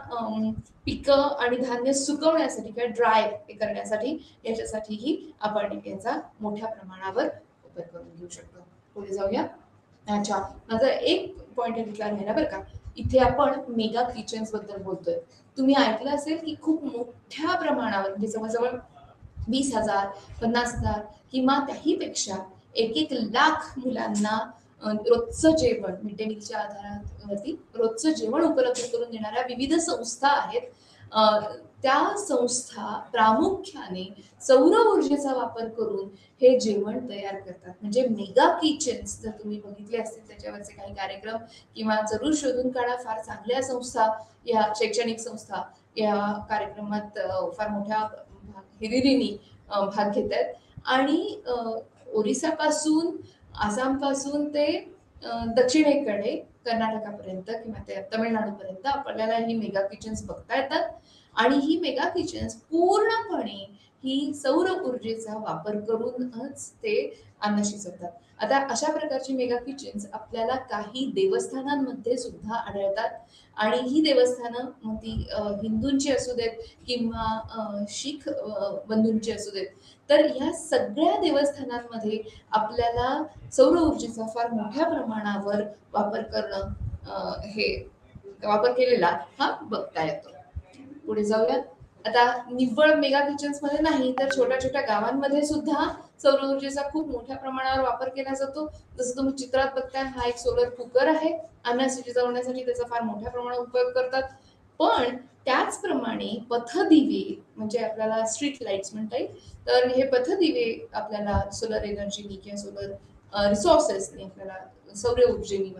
पिकं आणि धान्य सुकवण्यासाठी किंवा ड्राय करण्यासाठी याच्यासाठीही आपण याचा मोठ्या प्रमाणावर वापर करून घेऊ शकतो. पुढे जाऊया. अच्छा, माझा एक पॉइंट घेतला राहिला बरं का. इथे आपण मेगा किचन्स बद्दल बोलतोय. तुम्ही ऐकलं असेल की खूप मोठ्या प्रमाणावर म्हणजे जवळजवळ 20,000, 50,000 किंवा त्याही पेक्षा 1-1 लाख मुलांना रोजचं जेवण मिड डे मीलच्या आधारावरती रोजचं जेवण उपलब्ध करून देणाऱ्या विविध संस्था आहेत. त्या संस्था प्रामुख्याने सौर ऊर्जेचा वापर करून हे जेवण तयार करतात. म्हणजे मेगा किचन्स जर तुम्ही बघितले असतील त्याच्यावरचे काही कार्यक्रम किंवा जरूर शोधून काढा. फार चांगल्या संस्था, या शैक्षणिक संस्था या कार्यक्रमात फार मोठ्या हिरिरीने भाग घेत आहेत. आणि ओरिसापासून, आसामपासून ते दक्षिणेकडे कर्नाटकापर्यंत किंवा ते तमिळनाडूपर्यंत आपल्याला ही मेगा किचन्स बघता येतात. आणि ही मेगा किचन्स पूर्णपणे ही सौर ऊर्जेचा वापर करूनच ते अन्न शिजवतात. आता अशा प्रकारची मेगा किचन्स आपल्याला काही देवस्थानांमध्ये सुद्धा आढळतात. आणि ही देवस्थानं ती हिंदूंची असू देत किंवा शीख बंधूंची असू देत, तर ह्या सगळ्या देवस्थानांमध्ये आपल्याला सौर ऊर्जेचा फार मोठ्या प्रमाणावर वापर करणं हे वापर केलेला हा बघता येतो. पुढे जाऊया. आता निव्वळ मेगा किचन्स मध्ये नाही तर छोट्या छोट्या गावांमध्ये सुद्धा सौर ऊर्जेचा खूप मोठ्या प्रमाणावर वापर केला जातो. जसं तुम्ही चित्रात बघताय हा एक सोलर कुकर आहे. अन्न शिजवण्यासाठी त्याचा फार मोठ्या प्रमाणात उपयोग करतात. पण त्याचप्रमाणे पथदिवे म्हणजे आपल्याला स्ट्रीट लाईट्स म्हणता येईल, तर हे पथदिवे आपल्याला सोलर एनर्जीनी किंवा सोलर रिसोर्सेसनी आपल्याला सौर ऊर्जेनी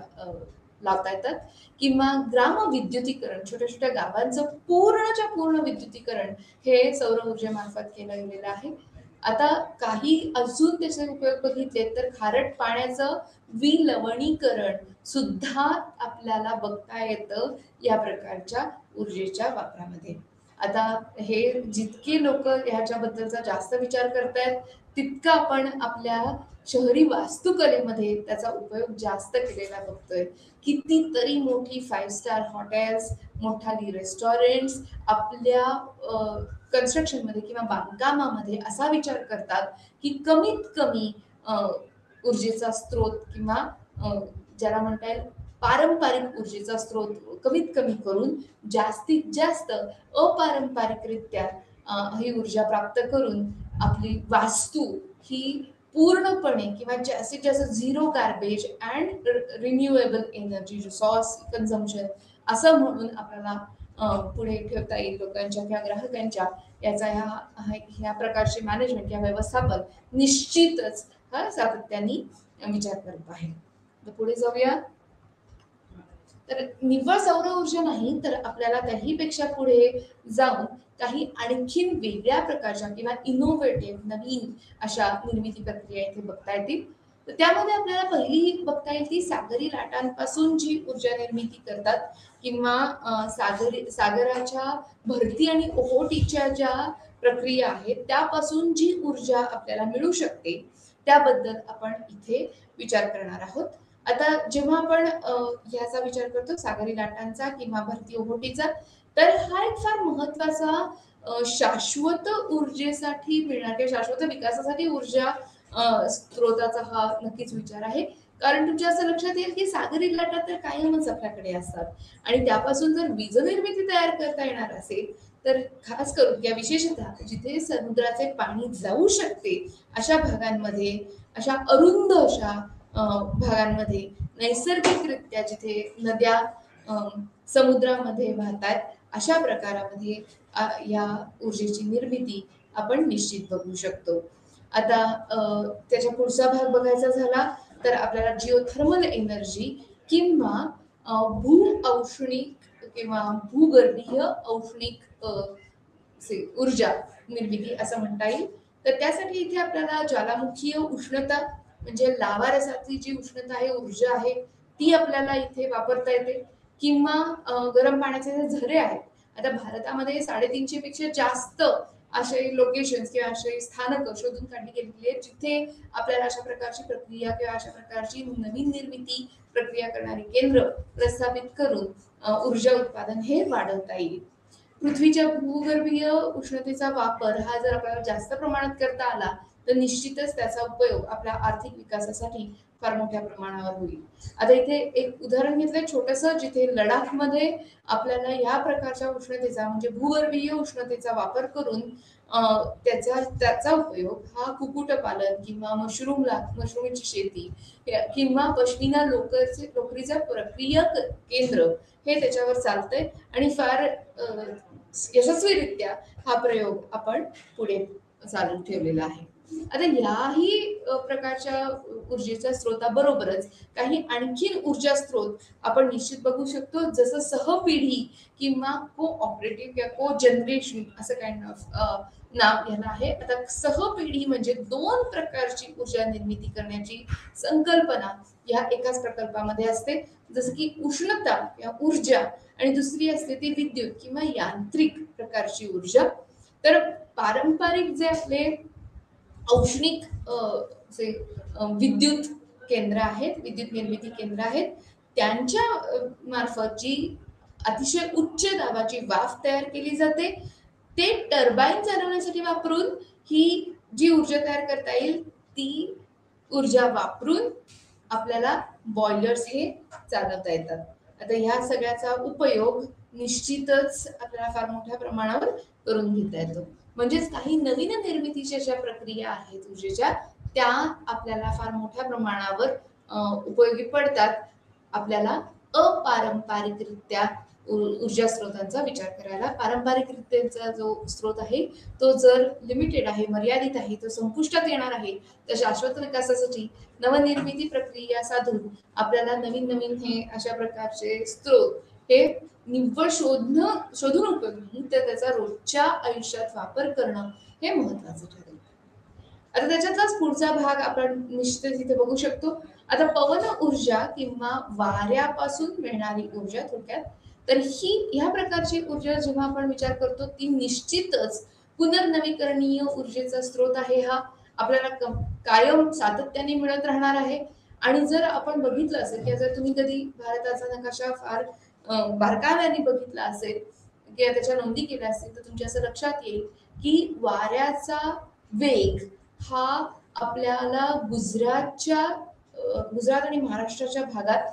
लावता येतात. किंवा ग्राम विद्युतीकरण, छोट्या छोट्या गावांचं पूर्णच्या पूर्ण विद्युतीकरण हे सौर ऊर्जेमार्फत केलं गेलेलं आहे. आता काही अजून त्याचे उपयोग बघितले तर खारट पाण्याचं विलवणीकरण सुद्धा आपल्याला बघता येतं या प्रकारच्या ऊर्जेच्या वापरामध्ये. आता हे जितके लोक ह्याच्याबद्दलचा जास्त विचार करतायत तितकं आपण आपल्या शहरी वास्तुकलेमध्ये त्याचा उपयोग जास्त केलेला बघतोय. कितीतरी मोठी 5 स्टार हॉटेल्स, मोठाली रेस्टॉरंट्स आपल्या कन्स्ट्रक्शनमध्ये किंवा बांधकामामध्ये असा विचार करतात की कमीत कमी ऊर्जेचा स्रोत किंवा ज्याला म्हणता येईल पारंपरिक ऊर्जेचा स्रोत कमीत कमी करून जास्तीत जास्त अपारंपरिकरित्या ही ऊर्जा प्राप्त करून आपली वास्तू ही पूर्णपणे किंवा जास्तीत जास्त zero garbage and renewable energy resource consumption असं म्हणून आपल्याला पुढे ठेवता येईल लोकांच्या किंवा ग्राहकांच्या याचा ह्या प्रकारचे मॅनेजमेंट या व्यवस्थापन निश्चितच सातत्याने विचार करत आहे. तर पुढे जाऊया. तर निव्वळ सौर ऊर्जा नाही तर आपल्याला त्याहीपेक्षा पुढे जाऊन काही आणखीन वेगळ्या प्रकारच्या किंवा इनोव्हेटिव्ह नवीन अशा निर्मिती प्रक्रिया इथे बघता येतील. तर त्यामध्ये आपल्याला पहिली बघता येईल ती सागरी लाटांपासून जी ऊर्जा निर्मिती करतात किंवा सागराच्या भरती आणि ओहोटीच्या ज्या प्रक्रिया आहेत त्यापासून जी ऊर्जा आपल्याला मिळू शकते त्याबद्दल आपण इथे विचार करणार आहोत. आता जेव्हा आपण ह्याचा विचार करतो सागरी लाटांचा किंवा भरती ओहोटीचा, तर हा एक फार महत्वाचा शाश्वत ऊर्जेसाठी मिळणाऱ्या शाश्वत विकासासाठी ऊर्जा स्रोताचा हा नक्कीच विचार आहे. कारण तुमच्या असं लक्षात येईल की सागरी लाटा तर कायमच आपल्याकडे असतात आणि त्यापासून जर वीज निर्मिती तयार करता येणार असेल तर खास करून या विशेषतः जिथे समुद्राचे पाणी जाऊ शकते अशा भागांमध्ये, अशा अरुंद अशा भागांमध्ये नैसर्गिकरित्या जिथे नद्या समुद्रामध्ये वाहतात अशा प्रकारामध्ये या ऊर्जेची निर्मिती आपण निश्चित बघू शकतो. आता त्याच्या पुढचा भाग बघायचा झाला तर आपल्याला जिओथर्मल एनर्जी किंवा भूऔष्णिक किंवा भूगर्भीय औष्णिक ऊर्जा निर्मिती असं म्हणता येईल. तर त्यासाठी इथे आपल्याला ज्वालामुखीय उष्णता म्हणजे लावा रसाची जी उष्णता आहे, ऊर्जा आहे ती आपल्याला इथे वापरता येते किंवा गरम पाण्याचे जे झरे आहेत. आता भारतामध्ये 350 पेक्षा जास्त असे लोकेशन्स किंवा असे स्थानक शोधून काढली गेलेली आहेत जिथे आपल्याला अशा प्रकारची प्रक्रिया किंवा अशा प्रकारची नवीन निर्मिती प्रक्रिया करणारी केंद्र प्रस्थापित करून ऊर्जा उत्पादन हे वाढवता येईल. पृथ्वीच्या भूगर्भीय उष्णतेचा वापर हा जर आपल्याला जास्त प्रमाणात करता आला तर निश्चितच त्याचा उपयोग आपल्या आर्थिक विकासासाठी फार मोठ्या प्रमाणावर होईल. आता इथे एक उदाहरण घेतलंय छोटंसं, जिथे लडाखमध्ये आपल्याला या प्रकारच्या उष्णतेचा म्हणजे भूगर्भीय उष्णतेचा वापर करून त्याचा उपयोग हा कुक्कुटपालन किंवा मशरूमची शेती किंवा पश्मिना लोकरीचं प्रक्रिया केंद्र हे त्याच्यावर चालतंय आणि फार यशस्वीरित्या हा प्रयोग आपण पुढे चालू ठेवलेला आहे. आता याही प्रकारच्या ऊर्जेच्या स्रोताबरोबरच काही आणखीन ऊर्जा स्रोत आपण निश्चित बघू शकतो, जसं सहपिढी किंवा को ऑपरेटिव्ह किंवा को जनरेशन असं काइंड ऑफ नाव याला आहे. आता सहपिढी म्हणजे 2 प्रकारची ऊर्जा निर्मिती करण्याची संकल्पना या एकाच प्रकल्पामध्ये असते, जसं की उष्णता या ऊर्जा आणि दुसरी असते ती विद्युत किंवा यांत्रिक प्रकारची ऊर्जा. तर पारंपरिक जे आपले औष्णिक जे विद्युत केंद्र आहेत, विद्युत निर्मिती केंद्र आहेत, त्यांच्या मार्फत जी अतिशय उच्च दाबाची वाफ तयार केली जाते ते टर्बाईन चालवण्यासाठी वापरून ही जी ऊर्जा तयार करता येईल ती ऊर्जा वापरून आपल्याला बॉयलर्स हे चालवता येतात. आता ह्या सगळ्याचा उपयोग निश्चितच आपल्याला फार मोठ्या प्रमाणावर करून घेता येतो. म्हणजेच काही नवीन निर्मितीच्या ज्या प्रक्रिया आहेत ऊर्जेच्या त्या आपल्याला फार मोठ्या प्रमाणावर उपयोगी पडतात. आपल्याला अपारंपरिकरित्या ऊर्जा स्रोतांचा विचार करायला. पारंपरिकरित्याचा जो स्रोत आहे तो जर लिमिटेड आहे, मर्यादित आहे, तो संपुष्टात येणार आहे, तर शाश्वत विकासासाठी नवनिर्मिती प्रक्रिया साधून आपल्याला नवीन नवीन हे अशा प्रकारचे स्रोत हे निव्वळ शोधून उपयोग नाही तर त्याचा रोजच्या आयुष्यात वापर करणं हे महत्वाचं ठरेल. आता त्याच्यातलाच पुढचा भाग आपण निश्चित इथे बघू शकतो. आता पवन ऊर्जा किंवा वाऱ्यापासून मिळणारी ऊर्जा थोडक्यात, तर ह्या प्रकारची ऊर्जा जेव्हा आपण विचार करतो ती निश्चितच पुनर्नवीकरणीय ऊर्जेचा स्रोत आहे हा. आपल्याला कायम सातत्याने मिळत राहणार आहे. आणि जर आपण बघितलं असेल की जर तुम्ही कधी भारताचा नकाशा फार बारकाव्याने बघितला असेल किंवा त्याच्या नोंदी केल्या असतील तर तुमच्या असं लक्षात येईल की वाऱ्याचा वेग हा आपल्याला गुजरात आणि महाराष्ट्राच्या भागात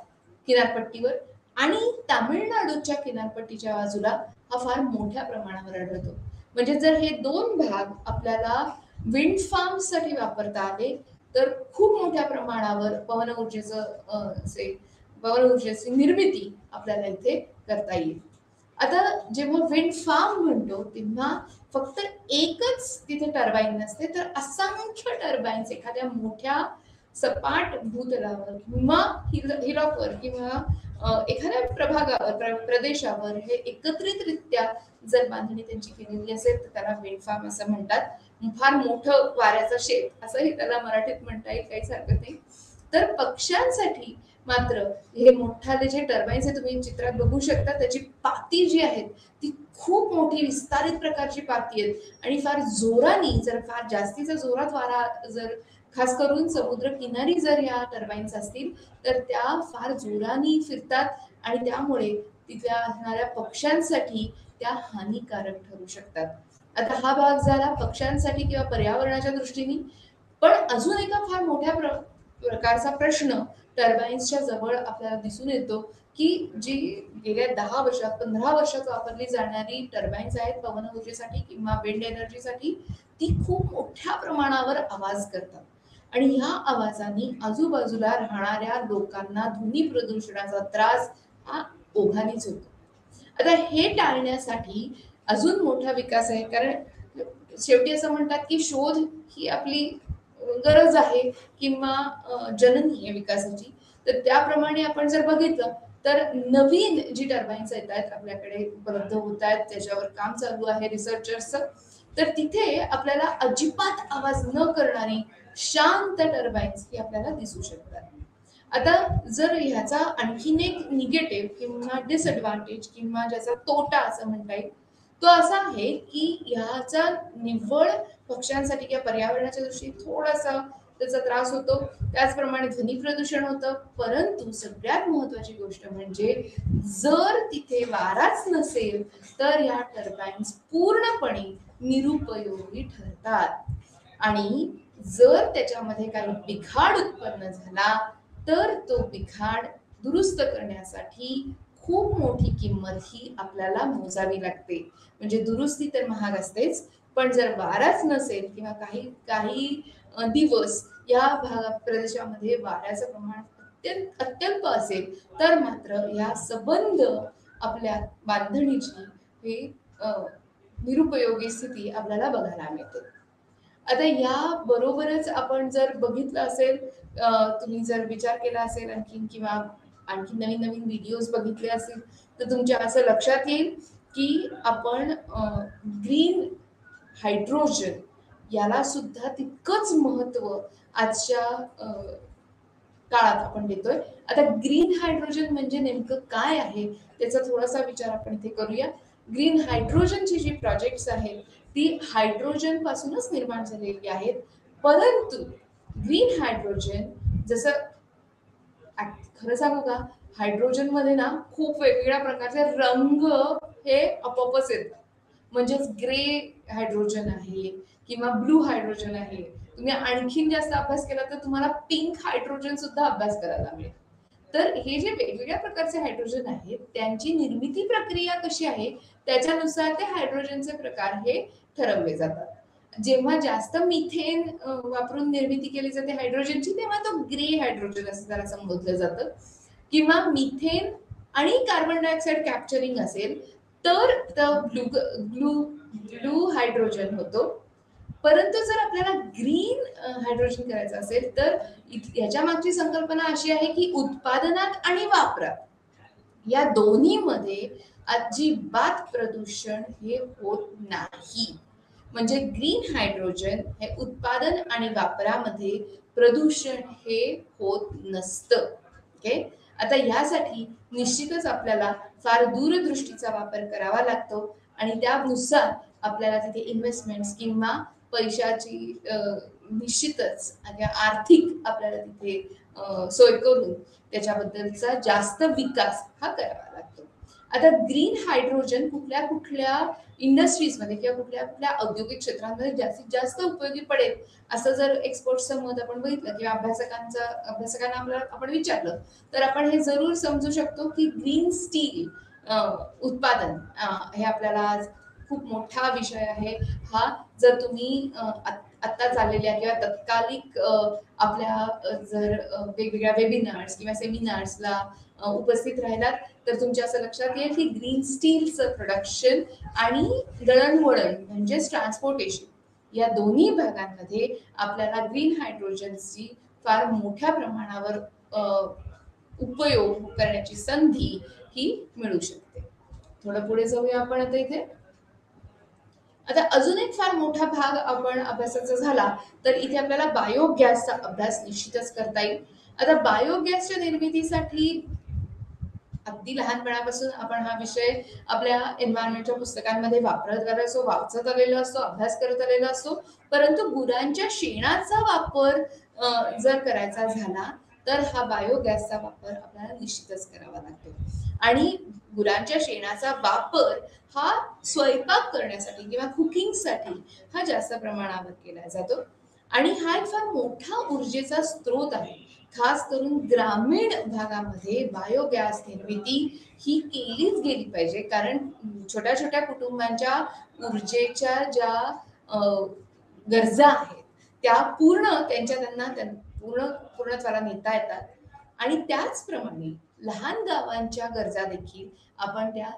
किनारपट्टीवर आणि तामिळनाडूच्या किनारपट्टीच्या बाजूला हा फार मोठ्या प्रमाणावर आढळतो. म्हणजे जर हे दोन भाग आपल्याला विंड फार्म्स साठी वापरता आले तर खूप मोठ्या प्रमाणावर पवन ऊर्जेची निर्मिती आपल्याला इथे करता येईल. आता जेव्हा विंड फार्म म्हणतो तेव्हा फक्त एकच तिथे टर्बाईन नसते तर असंख्य टर्बाईन्स एखाद्या मोठ्या सपाट भूतलावर किंवा हिरॉकवर किंवा एखाद्या प्रदेशावर हे एकत्रितरित्या जर बांधणी त्यांची केलेली असेल तर त्याला विंड फार्म असं म्हणतात. फार मोठं वाऱ्याचं शेत असंही त्याला मराठीत म्हणता येईल, काहीच हरकत नाही. तर पक्ष्यांसाठी मात्र हे मोठाले जे टर्बाईन्स आहे तुम्ही चित्रात बघू शकता त्याची पाती जी आहेत ती खूप मोठी विस्तारित प्रकारची पाती आहेत आणि फार जोराने जर फार जास्तीचा जोरात वारा जर खास करून समुद्र किनारी जर या टर्बाईन्स असतील तर त्या फार जोराने फिरतात आणि त्यामुळे तिथल्या असणाऱ्या पक्ष्यांसाठी त्या हानिकारक ठरू शकतात. आता हा भाग झाला पक्ष्यांसाठी किंवा पर्यावरणाच्या दृष्टीने. पण अजून एका फार मोठ्या प्रकारचा प्रश्न टर्बाईन्सच्या जवळ आपल्याला दिसून येतो की जी गेल्या 10 वर्षात 15 वर्षात वापरली जाणारी टर्बाईन्स आहेत पवन ऊर्जेसाठी किंवा विंड एनर्जीसाठी ती खूप मोठ्या प्रमाणावर आवाज करतात आणि ह्या आवाजाने आजूबाजूला राहणाऱ्या लोकांना ध्वनी प्रदूषणाचा त्रास हा ओघानेच होतो. आता हे टाळण्यासाठी अजून मोठा विकास आहे, कारण शेवटी असं म्हणतात की शोध ही आपली गरज आहे किंवा जननी आहे विकासाची. तर त्याप्रमाणे आपण जर बघितलं तर नवीन जी टर्बाईन्स येत आहेत आपल्याकडे उपलब्ध होत आहेत त्याच्यावर काम चालू आहे रिसर्चर्सचं. तर तिथे आपल्याला अजिबात आवाज न करणारी शांत टर्बाईन्स ही आपल्याला दिसू शकतात. आता जर ह्याचा आणखीन एक निगेटिव्ह किंवा डिसएडव्हान्टेज किंवा ज्याचा तोटा असं म्हणता येईल तो असा आहे की ह्याचा निव्वळ पक्ष्यांसाठी किंवा पर्यावरणाच्या दृष्टीने थोडासा त्याचा त्रास होतो, त्याचप्रमाणे ध्वनी प्रदूषण होतं. परंतु सगळ्यात महत्वाची गोष्ट म्हणजे जर तिथे वाराच नसेल तर या टर्बाईन्स पूर्णपणे निरुपयोगी ठरतात आणि जर त्याच्यामध्ये काही बिघाड उत्पन्न झाला तर तो बिघाड दुरुस्त करण्यासाठी खूप मोठी किंमत ही आपल्याला मोजावी लागते. म्हणजे दुरुस्ती तर महाग असतेच, पण जर वाराच नसेल किंवा काही दिवस या प्रदेशामध्ये वाऱ्याचं प्रमाण अत्यल्प असेल तर मात्र या सबंध आपल्या बांधणीची ही निरुपयोगी स्थिती आपल्याला बघायला मिळते. आता या बरोबरच आपण जर बघितलं असेल तुम्ही जर विचार केला असेल किंवा आणखी नवीन नवीन व्हिडिओज बघितले असतील तर तुमच्या असं लक्षात येईल की आपण ग्रीन हायड्रोजन याला सुद्धा तितकंच महत्व आजच्या काळात आपण देतोय. आता ग्रीन हायड्रोजन म्हणजे नेमकं काय आहे त्याचा थोडासा विचार आपण इथे करूया. ग्रीन हायड्रोजनची जी प्रोजेक्ट्स आहेत ती हायड्रोजन पासूनच निर्माण झालेली आहेत, परंतु ग्रीन हायड्रोजन जसं खरं सांगू का हायड्रोजन मध्ये ना खूप वेगवेगळ्या प्रकारचे रंग हे आपोआपच येतात. म्हणजेच ग्रे हायड्रोजन आहे किंवा ब्लू हायड्रोजन आहे. तुम्ही आणखीन जास्त अभ्यास केला तर तुम्हाला पिंक हायड्रोजन सुद्धा अभ्यास करायला मिळेल. तर हे जे वेगवेगळ्या प्रकारचे हायड्रोजन आहेत त्यांची निर्मिती प्रक्रिया कशी आहे त्याच्यानुसार ते हायड्रोजनचे प्रकार हे ठरवले जातात. जेव्हा जास्त मिथेन वापरून निर्मिती केली जाते हायड्रोजनची तेव्हा तो ग्रे हायड्रोजन असं त्याला संबोधलं जातं. किंवा मिथेन आणि कार्बन डायऑक्साईड कॅप्चरिंग असेल तर ब्लू हायड्रोजन होतो. परंतु जर आपल्याला ग्रीन हायड्रोजन करायचं असेल तर याच्या मागची संकल्पना अशी आहे की उत्पादनात आणि वापरात या दोन्हीमध्ये अजिबात प्रदूषण हे होत नाही. म्हणजे ग्रीन हायड्रोजन हे उत्पादन आणि वापरामध्ये प्रदूषण हे होत नसतं. ओके. आता यासाठी निश्चितच आपल्याला फार दूरदृष्टीचा वापर करावा लागतो आणि त्यानुसार आपल्याला तिथे इन्व्हेस्टमेंट्स किंवा पैशाची निश्चितच आर्थिक आपल्याला तिथे सोय करून त्याच्याबद्दलचा जास्त विकास हा करावा लागतो. आता ग्रीन हायड्रोजन कुठल्या कुठल्या इंडस्ट्रीजमध्ये किंवा कुठल्या कुठल्या औद्योगिक क्षेत्रांमध्ये जास्तीत जास्त उपयोगी पडेल असं जर एक्सपर्ट्सचं मत आपण बघितलं किंवा अभ्यासकांना आपल्याला आपण विचारलं तर आपण हे जरूर समजू शकतो की ग्रीन स्टील उत्पादन हे आपल्याला आज खूप मोठा विषय आहे हा. जर तुम्ही आत्ता चाललेल्या किंवा तत्कालिक आपल्या जर वेगवेगळ्या वेबिनार्स किंवा सेमिनार्सला उपस्थित राहिलात तर तुमच्या असं लक्षात येईल की ग्रीन स्टीलचं प्रोडक्शन आणि दळणवळण म्हणजेच ट्रान्सपोर्टेशन या दोन्ही भागांमध्ये आपल्याला ग्रीन हायड्रोजनची फार मोठ्या प्रमाणावर उपयोग करण्याची संधी ही मिळू शकते. थोडं पुढे जाऊया आपण आता इथे. आता अजून एक फार मोठा भाग आपण अभ्यासाचा झाला तर इथे आपल्याला बायोगॅसचा अभ्यास निश्चितच करता येईल. आता बायोगॅसच्या निर्मितीसाठी अगदी लहानपणापासून आपण हा विषय आपल्या एन्व्हायरमेंटच्या पुस्तकांमध्ये वापरत आलेलो असतो, वाचत आलेलो असतो, अभ्यास करत आलेलो असतो. परंतु गुरांच्या शेणाचा वापर जर करायचा झाला तर हा बायोगॅसचा वापर आपल्याला निश्चितच करावा लागतो. आणि गुरांच्या शेणाचा वापर हा स्वयंपाक करण्यासाठी किंवा कुकिंगसाठी हा जास्त प्रमाणावर केला जातो. आणि हा एक फार मोठा ऊर्जेचा स्रोत आहे. खास करून ग्रामीण भागामध्ये बायोगॅस निर्मिती ही केलीच गेली पाहिजे, कारण छोट्या छोट्या कुटुंबांच्या ऊर्जेच्या ज्या गरजा आहेत त्या त्यांना पूर्णत्वाला नेता येतात. आणि त्याचप्रमाणे लहान गावांच्या गरजा देखील आपण त्या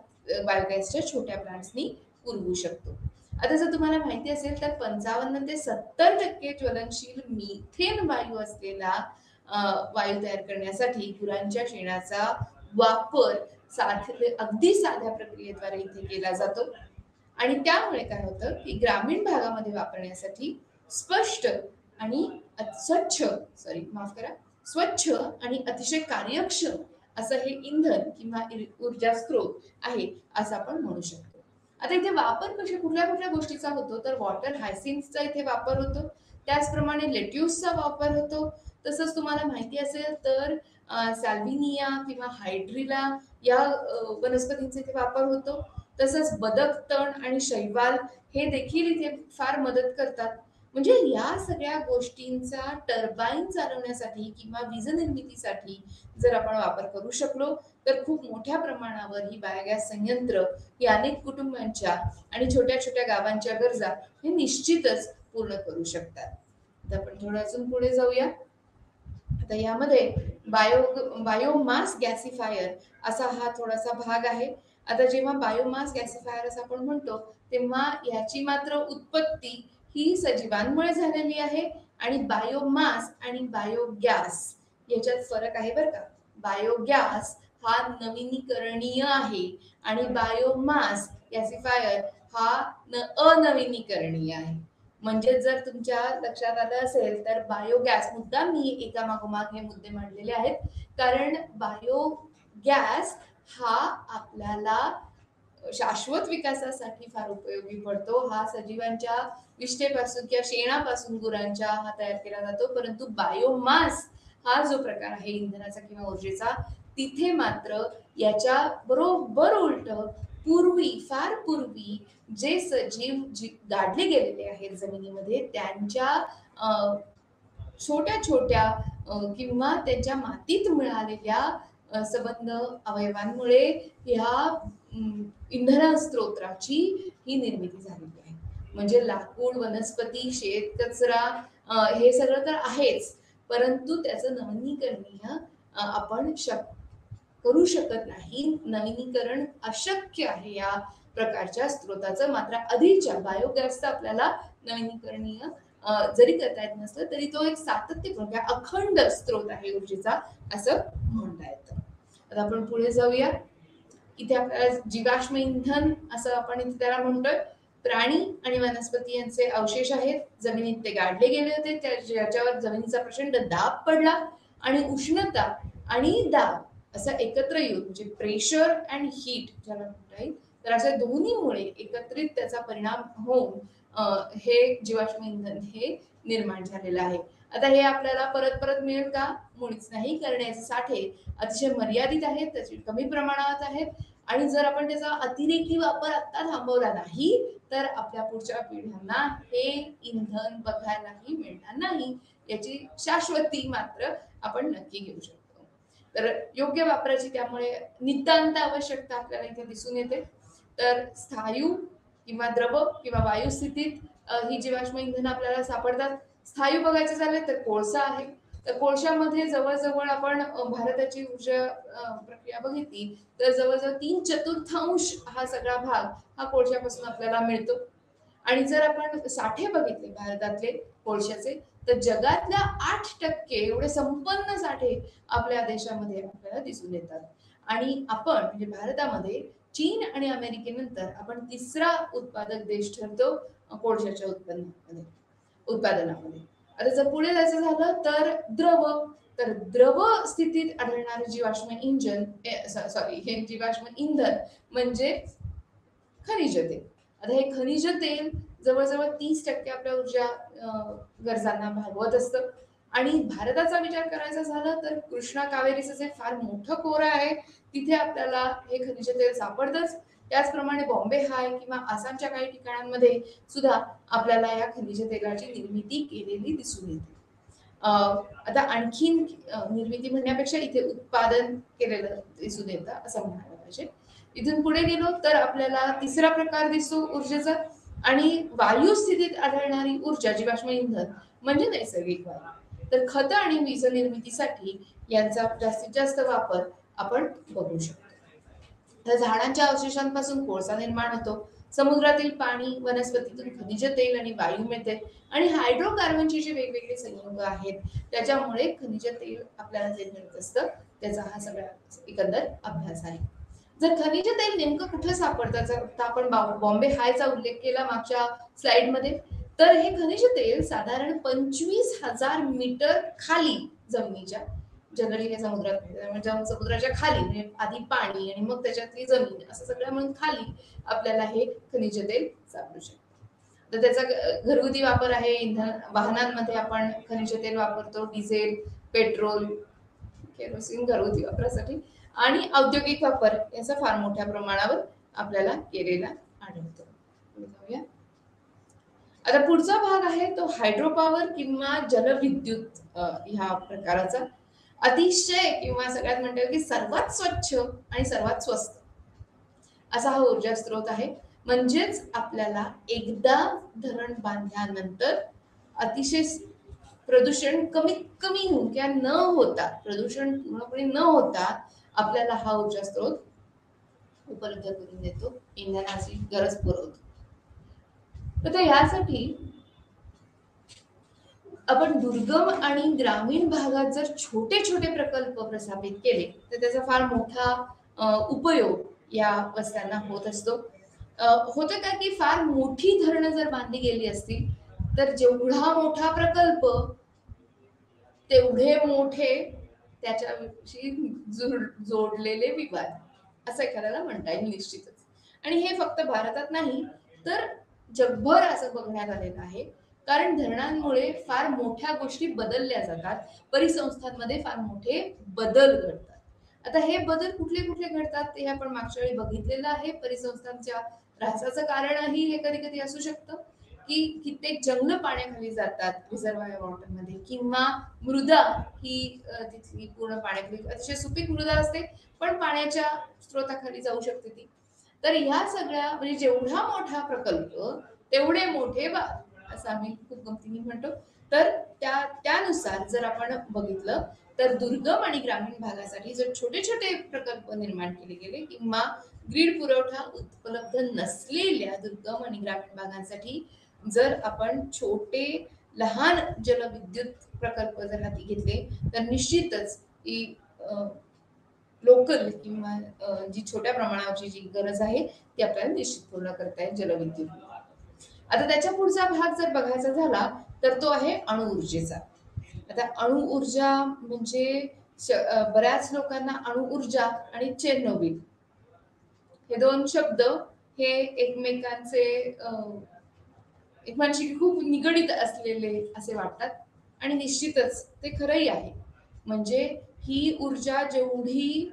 बायोगॅसच्या छोट्या प्लांट्सनी पुरवू शकतो. आता जर तुम्हाला माहिती असेल तर 55 ते 70% ज्वलनशील मिथेन वायू असलेला वायू तयार करण्यासाठी गुरांच्या शेणाचा वापर अगदी साध्या प्रक्रियेद्वारे इथे केला जातो. आणि त्यामुळे काय होतं की ग्रामीण भागामध्ये वापरण्यासाठी स्वच्छ आणि अतिशय कार्यक्षम असं हे इंधन किंवा ऊर्जा स्रोत आहे असं आपण म्हणू शकतो. आता इथे वापर कुठल्या कुठल्या गोष्टीचा होतो तर वॉटर हायसिन्थचा इथे वापर होतो, त्याचप्रमाणे लेट्यूसचा वापर होतो. तसंच तुम्हाला माहिती असेल तर सॅल्विनिया किंवा हायड्रिला या वनस्पतींचा इथे वापर होतो. तसंच बदक तण आणि शैवाल हे देखील इथे फार मदत करतात. म्हणजे या सगळ्या गोष्टींचा टर्बाईन चालवण्यासाठी किंवा वीज निर्मितीसाठी जर आपण वापर करू शकलो तर खूप मोठ्या प्रमाणावर ही बायोगॅस संयंत्र ही अनेक कुटुंबांच्या आणि छोट्या छोट्या गावांच्या गरजा हे निश्चितच पूर्ण करू शकतात. आता आपण थोडं अजून पुढे जाऊया. आता यामध्ये बायोमास गॅसिफायर असा हा थोडासा भाग आहे. आता जेव्हा बायोमास गॅसिफायर असं आपण म्हणतो तेव्हा याची मात्र उत्पत्ती ही सजीवांमुळे झालेली आहे. आणि बायोमास आणि बायोगॅस याच्यात फरक आहे बरं का. बायोगॅस हा नवीनीकरणीय आहे आणि बायोमास गॅसिफायर हा अनवीनीकरणीय आहे. म्हणजे जर तुमच्या लक्षात आलं असेल तर बायोगॅस मुद्दाम मी एका मागोमाग हे मुद्दे मांडलेले आहेत, कारण बायोगॅस हा आपल्याला शाश्वत विकासासाठी फार उपयोगी पडतो. हा सजीवांच्या विष्ठेपासून किंवा शेणापासून गुरांच्या हा तयार केला जातो. परंतु बायोमास हा जो प्रकार आहे इंधनाचा किंवा ऊर्जेचा तिथे मात्र याच्या बरोबर उलट फार पूर्वी जे सजीव गाडले गेलेले आहेत जमिनीमध्ये त्यांच्या छोट्या छोट्या किंवा त्यांच्या मातीत मिळालेल्या सबंध अवयवांमुळे ह्या इंधन स्त्रोताची ही निर्मिती झालेली आहे. म्हणजे लाकूड, वनस्पती, शेत कचरा हे सगळं तर आहेच, परंतु त्याचं नवीनीकरण आपण करू शकत नाही. नवीनीकरण अशक्य आहे या प्रकारच्या स्त्रोताचं. मात्र आधीच्या बायोगॅसचं आपल्याला नवीनीकरणीय जरी करता येत नसलं तरी तो एक सातत्यपूर्ण अखंड स्त्रोत आहे ऊर्जेचा असं म्हणता येतं. आता आपण पुढे जाऊया. इथे आपल्याला जीवाश्म इंधन असं आपण इथे त्याला म्हणतोय. प्राणी आणि वनस्पती यांचे अवशेष आहेत, जमिनीत ते गाडले गेले होते, ज्याच्यावर जमिनीचा प्रचंड दाब पडला आणि उष्णता आणि दाब असं एकत्र येऊन म्हणजे प्रेशर अँड हीट ज्याला म्हणता येईल तर अशा दोन्हीमुळे एकत्रित त्याचा परिणाम होऊन हे जीवाश्म इंधन हे निर्माण झालेलं आहे. आता हे आपल्याला परत परत मिळेल का? मुळीच नाही. करण्याचे साठे अतिशय मर्यादित आहेत, त्याची कमी प्रमाणात आहेत आणि जर आपण त्याचा अतिरेकी वापर आता थांबवला नाही तर आपल्या पुढच्या पिढ्यांना हे इंधन बघायलाही मिळणार नाही, याची शाश्वती मात्र आपण नक्की घेऊ शकतो. तर योग्य वापराची त्यामुळे नितांत आवश्यकता आपल्याला इथे दिसून येते. तर स्थायू किंवा द्रव किंवा वायू स्थितीत ही जीवाश्म इंधन आपल्याला सापडतात. स्थायू बघायचं झालं तर कोळसा आहे. तर कोळशामध्ये जवळजवळ आपण भारताची ऊर्जा प्रक्रिया बघितली तर जवळजवळ 3/4 हा सगळा भाग हा कोळशापासून आपल्याला मिळतो. आणि जर आपण साठे बघितले भारतातले कोळशाचे तर जगातल्या 8% एवढे संपन्न साठे आपल्या देशामध्ये आपल्याला दिसून येतात. आणि आपण म्हणजे भारतामध्ये चीन आणि अमेरिकेनंतर आपण तिसरा उत्पादक देश ठरतो कोळशाच्या उत्पादनामध्ये. आता जर पुढे जायचं झालं तर द्रव स्थितीत आढळणारे जीवाश्म इंधन हे जीवाश्म इंधन म्हणजे खनिज तेल. आता हे खनिज तेल जवळजवळ 30% आपल्या ऊर्जा गरजांना भागवत असतं. आणि भारताचा विचार करायचा झाला तर कृष्णा कावेरीचं जे फार मोठं खोरं आहे तिथे आपल्याला हे खनिज तेल सापडतंच. त्याचप्रमाणे बॉम्बे हाय किंवा आसामच्या काही ठिकाणांमध्ये सुद्धा आपल्याला या खनिज तेलाची निर्मिती केलेली दिसून येते. आता आणखीन निर्मिती म्हणण्यापेक्षा इथे उत्पादन केलेलं दिसून येतं असं म्हणायला पाहिजे. इथून पुढे गेलो तर आपल्याला तिसरा प्रकार दिसतो ऊर्जेचा आणि वायू स्थितीत आढळणारी ऊर्जा जीवाश्म इंधन म्हणजे नैसर्गिक वायू. तर खत आणि वीज निर्मितीसाठी यांचा जास्तीत जास्त वापर आपण बघू शकतो. तर झाडांच्या अवशेषांपासून कोळसा निर्माण होतो. समुद्रातील पाणी, वनस्पतीतून खनिज तेल आणि वायू मिळते आणि हायड्रोकार्बनचे जे वेगवेगळे संयुग आहेत त्याच्यामुळे खनिज तेल आपल्याला जे मिळत असतं त्याचा हा सगळा एकंदर अभ्यास आहे. जर खनिज तेल नेमकं कुठे सापडतं, जर आपण बॉम्बे हायचा उल्लेख केला मागच्या स्लाइड मध्ये, तर हे खनिज तेल साधारण 25,000 मीटर खाली जमिनीच्या जनरली हे समुद्रात समुद्राच्या खाली म्हणजे आधी पाणी आणि मग त्याच्यातली जमीन असं सगळं म्हणून खाली आपल्याला हे खनिज तेल सापडू शकतं. तर त्याचा घरगुती वापर आहे. इंधन वाहनांमध्ये आपण खनिज तेल वापरतो, डिझेल, पेट्रोल, केरोसिन घरगुती वापरासाठी आणि औद्योगिक वापर याचा फार मोठ्या प्रमाणावर आपल्याला केलेला आढळतो. आता पुढचा भाग आहे तो हायड्रो पॉवर किंवा जलविद्युत ह्या प्रकाराचा. अतिशय किंवा सगळ्यात म्हणता की सर्वात स्वच्छ आणि सर्वात स्वस्त असा हा ऊर्जा स्रोत आहे. म्हणजेच आपल्याला एकदा धरण बांधल्यानंतर अतिशय प्रदूषण कमीत कमी किंवा न होता, प्रदूषण पूर्णपणे न होता आपल्याला हा ऊर्जा स्रोत उपलब्ध करून देतो, इंधनाची गरज पुरवतो. तर यासाठी आपण दुर्गम आणि ग्रामीण भागात जर छोटे छोटे प्रकल्प प्रस्थापित केले तर त्याचा फार मोठा उपयोग या वस्त्यांना होत असतो. होतं का की फार मोठी धरणं जर बांधली गेली असतील तर जेवढा मोठा प्रकल्प तेवढे मोठे त्याच्याशी जोडलेले विवाद असं एखाद्याला म्हणता येईल निश्चितच. आणि हे फक्त भारतात नाही तर जगभर असं बघण्यात आलेलं आहे. कारण धरणांमुळे फार मोठ्या गोष्टी बदलल्या जातात, परिसंस्थांमध्ये फार मोठे बदल घडतात. आता हे बदल कुठले कुठले घडतात ते आपण मागच्या वेळी बघितलेलं आहे. परिसंस्थांच्या ऱ्हासाचं कारणही हे कधी कधी असू शकतं की कित्येक जंगल पाण्याखाली जातात रिझर्वायर वॉटर मध्ये, किंवा मृदा ही तिथली पूर्ण पाण्याखाली अतिशय सुपीक मृदा असते पण पाण्याच्या स्रोताखाली जाऊ शकते ती. तर ह्या सगळ्या म्हणजे जेवढा मोठा प्रकल्प तेवढे मोठे असं आम्ही खूप गमतीने म्हणतो. तर त्यानुसार जर आपण बघितलं तर दुर्गम आणि ग्रामीण भागासाठी जर छोटे छोटे प्रकल्प निर्माण केले गेले किंवा ग्रीड पुरवठा उपलब्ध नसलेल्या दुर्गम आणि ग्रामीण भागांसाठी जर आपण छोटे लहान जलविद्युत प्रकल्प जर हाती घेतले तर निश्चितच ही लोकल किंवा जी छोट्या प्रमाणावरची जी गरज आहे ती आपल्याला निश्चित पूर्ण करता येईल जलविद्युत. आता त्याच्या पुढचा भाग जर बघायचा झाला तर तो आहे अणुऊर्जेचा. आता अणुऊर्जा म्हणजे बऱ्याच लोकांना अणुऊर्जा आणि चेर्नोबिल हे दोन शब्द हे एकमेकांचे एकमेकांशी खूप निगडीत असलेले असे वाटतात आणि निश्चितच ते खरंही आहे. म्हणजे ही ऊर्जा जेवढी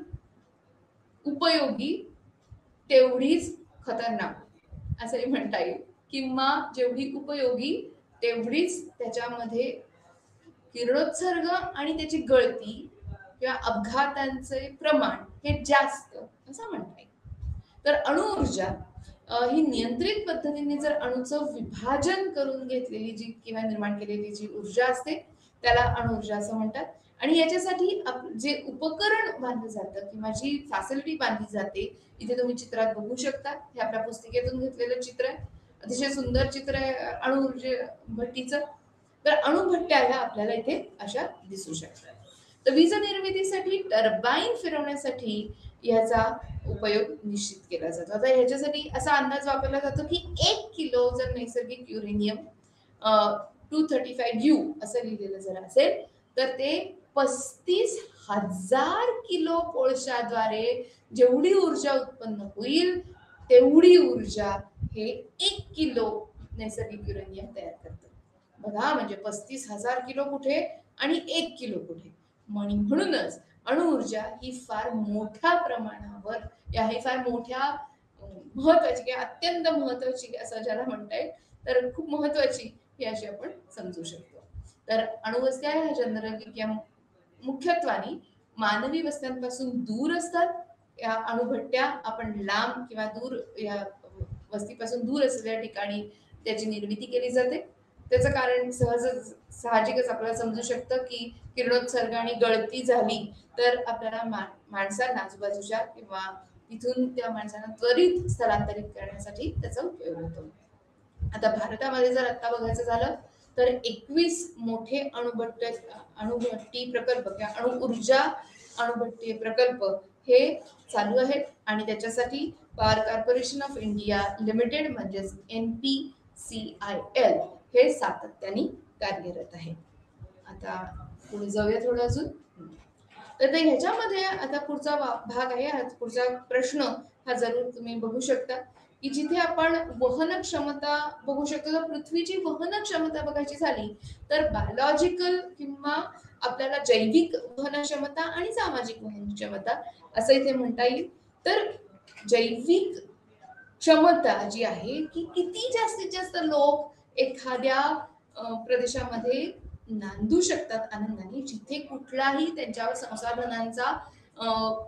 उपयोगी तेवढीच खतरनाक असंही म्हणता येईल, किंवा जेवढी उपयोगी तेवढीच त्याच्यामध्ये किरणोत्सर्ग आणि त्याची गळती किंवा अपघातांचे प्रमाण हे जास्त असं म्हणता येईल. तर अणुऊर्जा ही नियंत्रित पद्धतीने जर अणूचं विभाजन करून घेतलेली जी किंवा निर्माण केलेली जी ऊर्जा असते त्याला अणुऊर्जा असं म्हणतात. आणि याच्यासाठी जे उपकरण बांधलं जातं किंवा जी फॅसिलिटी बांधली जाते, इथे तुम्ही चित्रात बघू शकता, हे आपल्या पुस्तिकेतून घेतलेलं चित्र आहे, अतिशय सुंदर चित्र आहे अणुऊर्जे भट्टीचं. तर अणुभट्ट्या ह्या आपल्याला इथे अशा दिसू शकतात. तर वीज निर्मितीसाठी टर्बाईन फिरवण्यासाठी याचा उपयोग निश्चित केला जातो. आता ह्याच्यासाठी असा अंदाज वापरला जातो की 1 किलो जर नैसर्गिक युरेनियम 235U असं लिहिलेलं जर असेल तर ते 35,000 किलो कोळशाद्वारे जेवढी ऊर्जा उत्पन्न होईल तेवढी ऊर्जा हे 1 किलो नैसर्गिक युरेनियम तयार करतं. बघा, म्हणजे 35,000 किलो कुठे आणि 1 किलो कुठे. म्हणूनच अणुऊर्जा ही फार मोठ्या प्रमाणावर ही फार मोठ्या महत्वाची किंवा अत्यंत महत्वाची असं ज्याला म्हणता येईल, तर खूप महत्वाची ही अशी आपण समजू शकतो. तर अणुवस्त्या ह्या जनरली किंवा मुख्यत्वाने मानवी वस्त्यांपासून दूर असतात. या अणुभट्ट्या आपण लांब किंवा दूर या वस्तीपासून दूर असलेल्या ठिकाणी त्याची निर्मिती केली जाते. त्याचं कारण साहजिकच आपल्याला समजू शकतं की किरणोत्सर्ग आणि गळती झाली तर आपल्याला माणसांना आजूबाजूच्या किंवा तिथून त्या माणसांना त्वरित स्थलांतरित करण्यासाठी त्याचा उपयोग होतो. आता भारतामध्ये जर आता बघायचं झालं तर 21 मोठे अणुभट्टी प्रकल्प किंवा अणुऊर्जा अणुभट्टी प्रकल्प हे चालू आहेत आणि त्याच्यासाठी power corporation of India limited म्हणजेच NPCIL हे सातत्याने कार्यरत आहे. आता पुढे जाऊया थोडं अजून. तर ह्याच्यामध्ये आता पुढचा भाग आहे, पुढचा प्रश्न हा जरूर तुम्ही बघू शकता की जिथे आपण वहन क्षमता बघू शकतो. तर पृथ्वीची वहन क्षमता बघायची झाली तर बायोलॉजिकल किंवा आपल्याला जैविक वहन क्षमता आणि सामाजिक वहन क्षमता असं इथे म्हणता येईल. तर जैविक क्षमता जी आहे की किती जास्तीत जास्त लोक एखाद्या प्रदेशामध्ये नांदू शकतात आनंदाने, जिथे कुठलाही त्यांच्यावर संसाधनांचा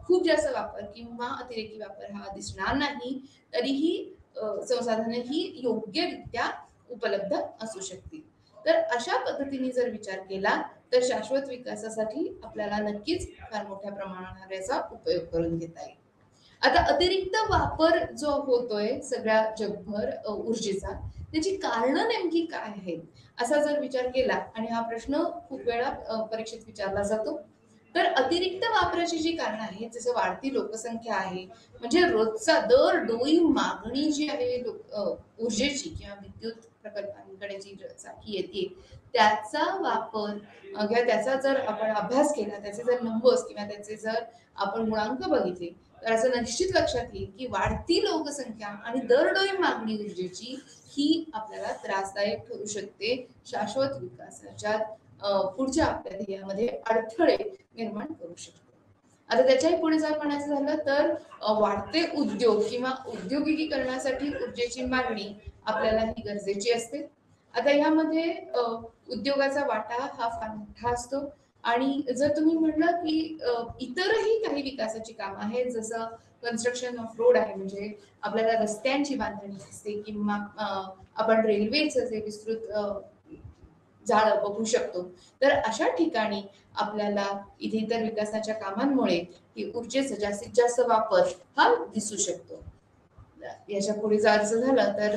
खूप जास्त वापर किंवा अतिरेकी वापर हा दिसणार नाही, तरीही संसाधने ही योग्यरित्या उपलब्ध असू शकतील. तर अशा पद्धतीने जर विचार केला तर शाश्वत विकासासाठी आपल्याला नक्कीच फार मोठ्या प्रमाणावर याचा उपयोग करून घेता येईल. आता अतिरिक्त वापर जो होतोय सगळ्या जगभर ऊर्जेचा, त्याची कारणं नेमकी काय आहेत असा जर विचार केला, आणि हा प्रश्न खूप वेळा परीक्षेत विचारला जातो, तर अतिरिक्त वापराची जी कारणं आहेत जसं वाढती लोकसंख्या आहे, म्हणजे रोजचा दर डोई मागणी जी आहे ऊर्जेची किंवा विद्युत प्रकल्पांकडे जी सारखी येते त्याचा वापर किंवा त्याचा जर आपण अभ्यास केला, त्याचे जर नंबर्स किंवा त्याचे जर आपण गुणांक बघितले तर असं निश्चित लक्षात येईल की वाढती लोकसंख्या आणि दरडोई मागणी ऊर्जेची ही आपल्याला त्रासदायक ठरू शकते, शाश्वत विकासाच्या पुढच्या आपल्या ध्येयामध्ये अडथळे निर्माण करू शकते. आता त्याच्याही पुढे जर म्हणायचं झालं तर वाढते उद्योग किंवा औद्योगिकीकरणासाठी ऊर्जेची मागणी आपल्याला ही गरजेची असते. आता यामध्ये उद्योगाचा वाटा हा फार मोठा असतो. आणि जर तुम्ही म्हणलं की इतरही काही विकासाची कामं आहेत, जसं कन्स्ट्रक्शन ऑफ रोड आहे, म्हणजे आपल्याला रस्त्यांची बांधणी असते किंवा आपण रेल्वेचं जे विस्तृत जाळं बघू शकतो, तर अशा ठिकाणी आपल्याला इथे इतर विकासाच्या कामांमुळे ही ऊर्जेचा जास्तीत जास्त वापर हा दिसू शकतो. याच्या पुढे जायचं झालं तर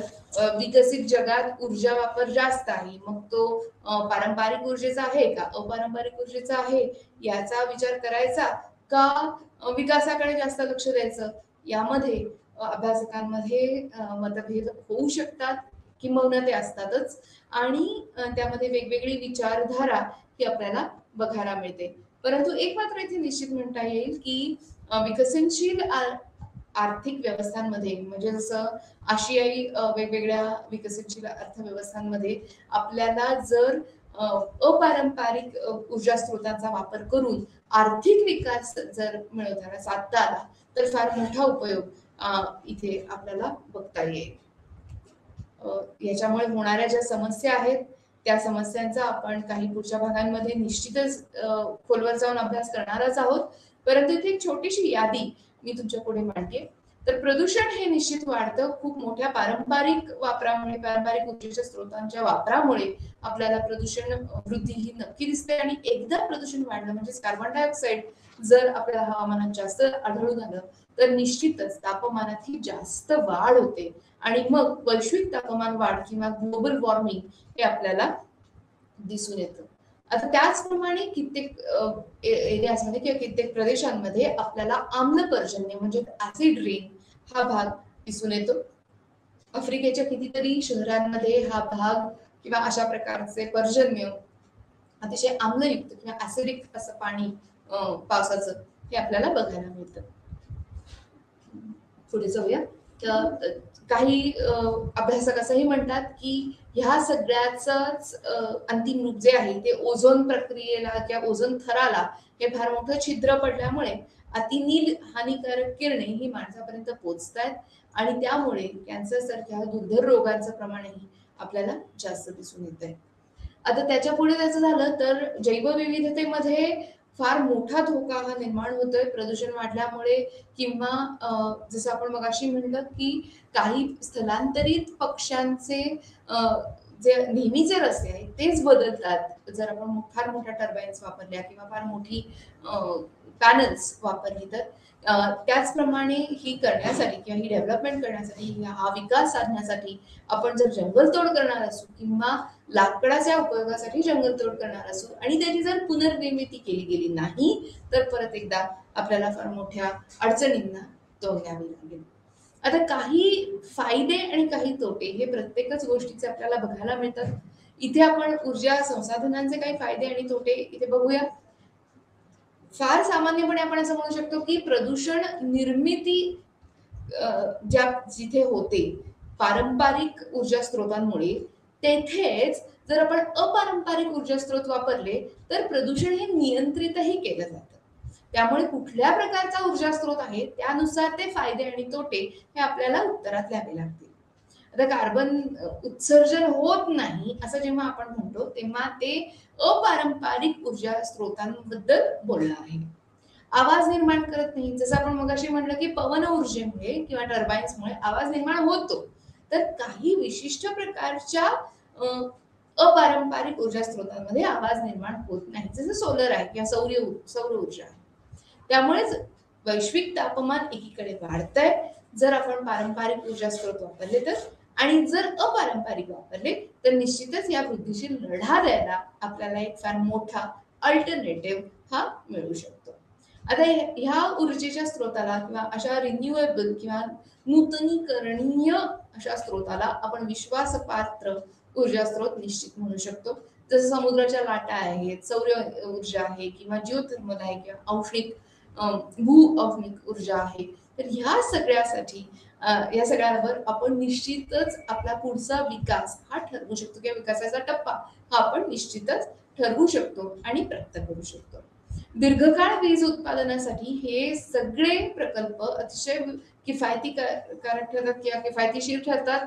विकसित जगात ऊर्जा वापर जास्त आहे, मग तो पारंपरिक ऊर्जेचा आहे का अपारंपरिक ऊर्जेचा आहे याचा विचार करायचा का विकासाकडे जास्त लक्ष द्यायचं, यामध्ये अभ्यासकांमध्ये मतभेद होऊ शकतात किंवा ते असतातच. आणि त्यामध्ये वेगवेगळी विचारधारा ही आपल्याला बघायला मिळते. परंतु एक मात्र इथे निश्चित म्हणता येईल की विकसनशील आर्थिक व्यवस्थांमध्ये, म्हणजे जसं आशियाई वेगवेगळ्या विकसनशील अर्थव्यवस्थांमध्ये आपल्याला जर अपारंपरिक ऊर्जा स्रोतांचा वापर करून आर्थिक विकास जर मिळवताना साधता आला तर फार मोठा उपयोग इथे आपल्याला बघता येईल. याच्यामुळे होणाऱ्या ज्या समस्या आहेत त्या समस्यांचा आपण काही पुढच्या भागांमध्ये निश्चितच खोलवर जाऊन अभ्यास करणारच आहोत. परंतु इथे एक छोटीशी यादी मी तुमच्या पुढे मांडते. तर प्रदूषण हे निश्चित वाढतं. खूप मोठ्या पारंपरिक वापरामुळे, पारंपरिक ऊर्जेच्या स्रोतांच्या वापरामुळे आपल्याला प्रदूषण वृद्धी ही नक्की दिसते. आणि एकदा प्रदूषण वाढलं म्हणजे कार्बन डायऑक्साईड जर आपल्या हवामानात जास्त आढळून आलं तर निश्चितच तापमानात ही जास्त वाढ होते आणि मग वैश्विक तापमान वाढ किंवा ग्लोबल वॉर्मिंग हे आपल्याला दिसून येतं. आता त्याचप्रमाणे कित्येक एरियाजमध्ये किंवा कित्येक प्रदेशांमध्ये आपल्याला आम्ल पर्जन्य म्हणजे ऍसिड रेन हा भाग दिसून येतो. आफ्रिकेच्या कितीतरी शहरांमध्ये हा भाग किंवा अशा प्रकारचे पर्जन्य अतिशय आम्लयुक्त किंवा ऍसिडिक असं पाणी पावसाचं हे आपल्याला बघायला मिळतं. पुढे जाऊया. काही अभ्यासक असंही म्हणतात की ह्या सगळ्याच अंतिम रूप जे आहे ते ओझोन प्रक्रियेला किंवा ओझोन थराला हे फार मोठं छिद्र पडल्यामुळे अतिनील हानिकारक किरणे ही माणसापर्यंत पोहोचतात आणि त्यामुळे कॅन्सर सारख्या दुर्धर रोगांचं प्रमाणही आपल्याला जास्त दिसून येत आहे. आता त्याच्या पुढे त्याचं झालं तर जैवविविधतेमध्ये फार मोठा धोका हा निर्माण होतोय प्रदूषण वाढल्यामुळे किंवा जसं आपण मगाशी म्हणलं की काही स्थलांतरित पक्ष्यांचे जे नेहमीचे रस्ते आहेत तेच बदलतात जर आपण फार मोठ्या टर्बाईन्स वापरल्या किंवा फार मोठी पॅनल्स वापरली तर. त्याचप्रमाणे ही करण्यासाठी किंवा ही डेव्हलपमेंट करण्यासाठी हा विकास साधण्यासाठी आपण जर जंगलतोड करणार असू किंवा लाकडाच्या उपयोगासाठी जंगलतोड करणार असू आणि त्याची जर पुनर्निर्मिती केली गेली नाही तर परत एकदा आपल्याला फार मोठ्या अडचणींना तोंड द्यावे लागेल. आता काही फायदे आणि काही तोटे हे प्रत्येकच गोष्टीचे आपल्याला बघायला मिळतात. इथे आपण ऊर्जा संसाधनांचे काही फायदे आणि तोटे इथे बघूया. फार सामान्यपणे आपण असं म्हणू शकतो की प्रदूषण निर्मिती जिथे होते पारंपरिक ऊर्जा स्रोतांमुळे तेथेच जर आपण अपारंपरिक ऊर्जा स्रोत वापरले तर प्रदूषण हे नियंत्रितही केलं जातं. त्यामुळे कुठल्या प्रकारचा ऊर्जा स्रोत आहे त्यानुसार ते फायदे आणि तोटे हे आपल्याला उत्तरात लिहावे लागतील. आता कार्बन उत्सर्जन होत नाही असं जेव्हा आपण म्हणतो तेव्हा ते अपारंपरिक ऊर्जा स्रोतांबद्दल बोलणं आहे. आवाज निर्माण करत नाही, जसं आपण मगाशी म्हटलं की पवन ऊर्जेमुळे किंवा टर्बाईन्समुळे आवाज निर्माण होतो, तर काही विशिष्ट प्रकारच्या अपारंपरिक ऊर्जा स्रोतांमध्ये आवाज निर्माण होत नाही, जसं सोलर आहे किंवा सौर ऊर्जा आहे. त्यामुळेच वैश्विक तापमान एकीकडे वाढतंय जर आपण पारंपरिक ऊर्जा स्रोत वापरले तर, आणि जर अपारंपरिक वापरले तर निश्चितच या वृद्धीशी लढा द्यायला आपल्याला एक फार मोठा अल्टरनेटिव्ह हा मिळू शकतो. आता ह्या ऊर्जेच्या स्रोताला किंवा अशा रिन्युएबल किंवा नूतनीकरणीय अशा स्रोताला आपण विश्वासपात्र ऊर्जा स्रोत निश्चित म्हणू शकतो. जसं समुद्राच्या लाटा आहेत, सौर ऊर्जा आहे किंवा जिओथर्मल आहे किंवा औष्णिक भू औष्णिक ऊर्जा आहे. तर ह्या सगळ्यासाठी या सगळ्यावर आपण निश्चितच आपला पुढचा विकास हा ठरवू शकतो किंवा विकासाचा टप्पा हा आपण निश्चितच ठरवू शकतो आणि प्राप्त करू शकतो. दीर्घकाळ वीज उत्पादनासाठी हे सगळे प्रकल्प अतिशय किफायतीकारक ठरतात किंवा किफायतीशीर ठरतात.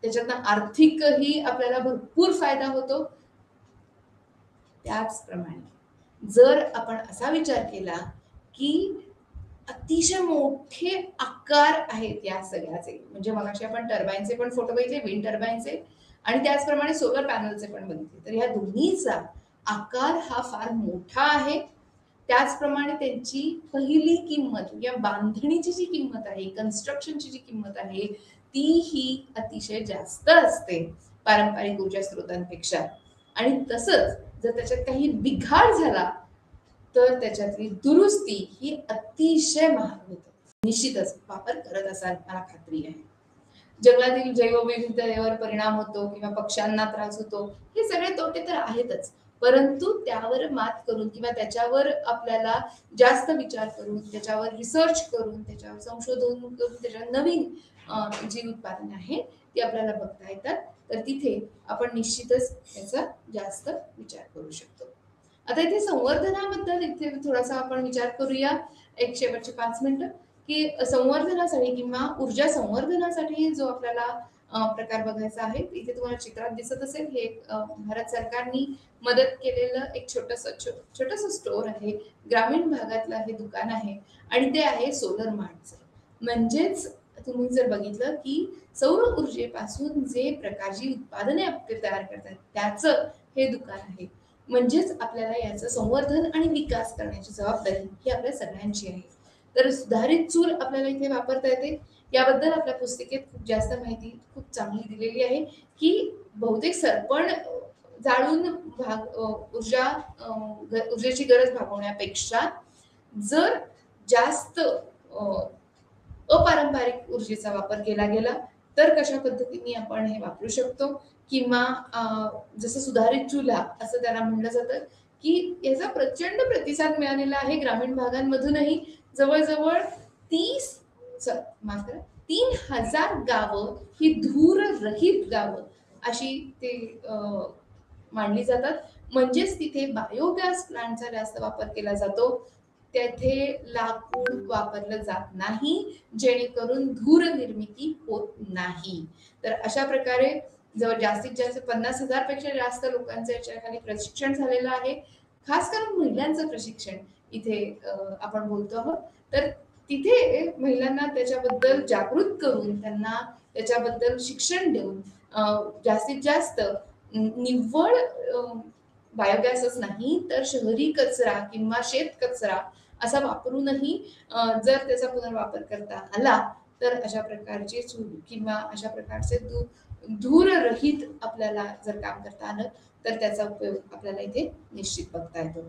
त्याच्यातनं आर्थिकही आपल्याला भरपूर फायदा होतो. त्याचप्रमाणे जर आपण असा विचार केला की अतिशय मोठे आकार आहेत या सगळ्याचे, म्हणजे मगाशी आपण टर्बाईनचे पण फोटो बघितले, विंड टर्बाईनचे, आणि त्याचप्रमाणे सोलर पॅनलचे पण बघितले, तर ह्या दोन्हीचा आकार हा फार मोठा आहे. त्याचप्रमाणे त्यांची पहिली किंमत या बांधणीची जी किंमत आहे, कन्स्ट्रक्शनची जी किंमत आहे ती ही अतिशय जास्त असते पारंपरिक ऊर्जा स्रोतांपेक्षा. आणि तसंच जर त्याच्यात काही बिघाड झाला तर त्याच्यातली दुरुस्ती ही अतिशय महाग होते. निश्चितच वापर करत असाल मला खात्री आहे. जंगलातील जैवविविधतेवर परिणाम होतो किंवा पक्ष्यांना त्रास होतो, हे सगळे तोटे तर आहेतच, परंतु त्यावर मात करून किंवा त्याच्यावर आपल्याला जास्त विचार करून, त्याच्यावर रिसर्च करून, त्याच्यावर संशोधन करून, त्याच्यावर नवीन जी उत्पादने आहेत ती आपल्याला बघता येतात. तर तिथे आपण निश्चितच त्याचा जास्त विचार करू शकतो. आता इथे संवर्धनाबद्दल इथे थोडासा आपण विचार करूया एक शेवटचे 5 मिनिटं, की संवर्धनासाठी किंवा ऊर्जा संवर्धनासाठी जो आपल्याला प्रकार बघायचा आहे. इथे तुम्हाला चित्रात दिसत असेल हे एक भारत सरकारनी मदत केलेलं एक छोटंसं स्टोअर आहे. ग्रामीण भागातलं हे दुकान आहे आणि ते आहे सोलर मार्टचं. म्हणजेच तुम्ही जर बघितलं की सौर ऊर्जेपासून जे प्रकारची उत्पादने आपले तयार करतात त्याचं हे दुकान आहे. म्हणजेच आपल्याला याचं संवर्धन आणि विकास करण्याची जबाबदारी ही आपल्या सगळ्यांची आहे. तर सुधारित चूल आपल्याला इथे वापरता येते. याबद्दल आपल्या पुस्तिकेत खूप जास्त माहिती खूप चांगली दिलेली आहे की बहुतेक सरपण जाळून ऊर्जेची गरज भागवण्यापेक्षा जर जास्त अपारंपरिक ऊर्जेचा वापर केला गेला तर कशा पद्धतीने आपण हे वापरू शकतो किंवा जसं सुधारित चुला असं त्याला म्हणलं जातं की याचा प्रचंड प्रतिसाद मिळालेला आहे. ग्रामीण भागांमधूनही जवळजवळ 3,000 गावं ही धूर रहित गावं अशी ते मानली जातात. म्हणजेच तिथे बायोगॅस प्लांटचा जास्त वापर केला जातो. तेथे लाकूड वापरलं जात नाही जेणेकरून धूर निर्मिती होत नाही. तर अशा प्रकारे जवळ जास्तीत जास्त 50,000 पेक्षा जास्त लोकांचं याच्या खाली प्रशिक्षण झालेलं आहे. खास करून महिलांचं प्रशिक्षण इथे आपण बोलतो आहोत. तर तिथे महिलांना त्याच्याबद्दल जागृत करून त्यांना त्याच्याबद्दल शिक्षण देऊन जास्तीत जास्त निव्वळ बायोगॅसच नाही तर शहरी कचरा किंवा शेत कचरा असा वापरूनही जर त्याचा पुनर्वापर करता आला तर अशा प्रकारचे चूल किंवा अशा प्रकारचे धूर रहित आपल्याला जर काम करता आलं तर त्याचा उपयोग आपल्याला इथे निश्चित बघता येतो.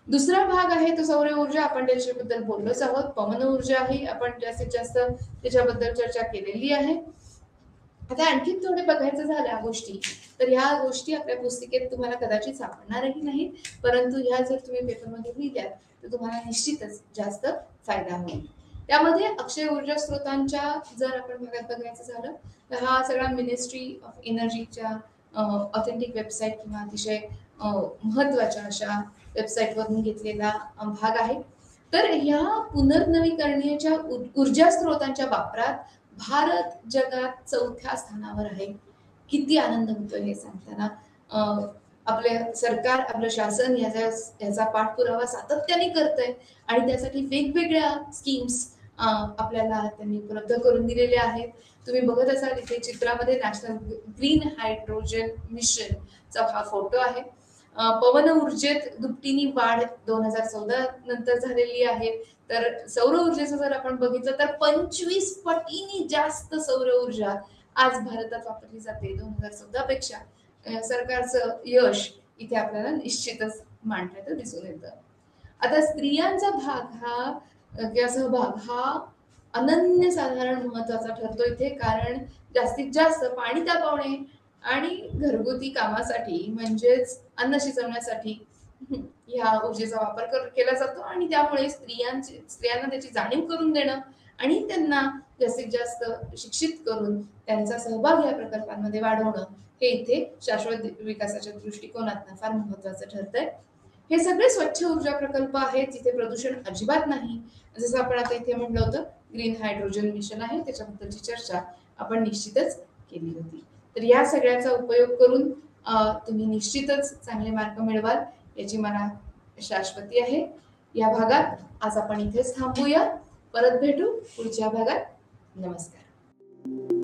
दुसरा भाग आहे तो सौर ऊर्जा. आपण त्याच्याबद्दल बोललोच आहोत. पवन ऊर्जा ही आपण जास्तीत जास्त त्याच्याबद्दल चर्चा केलेली आहे. आता आणखी थोडे बघायचं झाल्या गोष्टी तर ह्या गोष्टी आपल्या पुस्तिकेत तुम्हाला कदाचित सापडणारही नाहीत, परंतु ह्या जर तुम्ही पेपरमध्ये लिहिल्या तर तुम्हाला निश्चितच जास्त फायदा होईल. त्यामध्ये अक्षय ऊर्जा स्रोतांच्या जर आपण भागात बघायचं झालं तर हा सगळा मिनिस्ट्री ऑफ एनर्जीच्या ऑथेंटिक वेबसाईट किंवा अतिशय महत्वाच्या अशा वेबसाईटवरून घेतलेला भाग आहे. तर ह्या पुनर्नवीकरणीय ऊर्जा स्रोतांच्या वापरात भारत जगात 4थ्या स्थानावर आहे. किती आनंद होतोय हे सांगताना. आपले सरकार आपलं शासन याचा पाठपुरावा सातत्याने करतंय आणि त्यासाठी वेगवेगळ्या स्कीम्स आपल्याला त्यांनी उपलब्ध करून दिलेल्या आहेत. तुम्ही बघत असाल इथे चित्रामध्ये नॅशनल ग्रीन हायड्रोजन मिशनचा हा फोटो आहे. पवन ऊर्जेत दुपटीने वाढ 2014 नंतर झालेली आहे. तर सौर ऊर्जेचं जर आपण बघितलं तर 25 पटीने जास्त सौर ऊर्जा आज भारतात वापरली जाते 2014 पेक्षा. सरकारचं यश इथे आपल्याला निश्चितच मांडण्यात दिसून येतं. आता स्त्रियांचा भाग हा किंवा सहभाग हा अनन्यसाधारण महत्वाचा ठरतो इथे. कारण जास्तीत जास्त पाणी तापवणे आणि घरगुती कामासाठी म्हणजेच अन्न शिजवण्यासाठी ह्या ऊर्जेचा वापर केला जातो आणि त्यामुळे स्त्रियांना त्याची जाणीव करून देणं आणि त्यांना जास्तीत जास्त शिक्षित करून त्यांचा सहभाग या प्रकल्पांमध्ये वाढवणं हे इथे शाश्वत विकासाच्या दृष्टिकोनातून फार महत्वाचं ठरतंय. हे सगळे स्वच्छ ऊर्जा प्रकल्प आहेत जिथे प्रदूषण अजिबात नाही. जसं आपण आता इथे म्हटलं होतं ग्रीन हायड्रोजन मिशन आहे त्याच्याबद्दलची चर्चा आपण निश्चितच केली होती. तर या सगळ्याचा उपयोग करून तुम्ही निश्चितच चांगले मार्क मिळवाल याची मला शाश्वती आहे. या भागात आज आपण इथेच थांबूया. परत भेटू पुढच्या भागात. नमस्कार.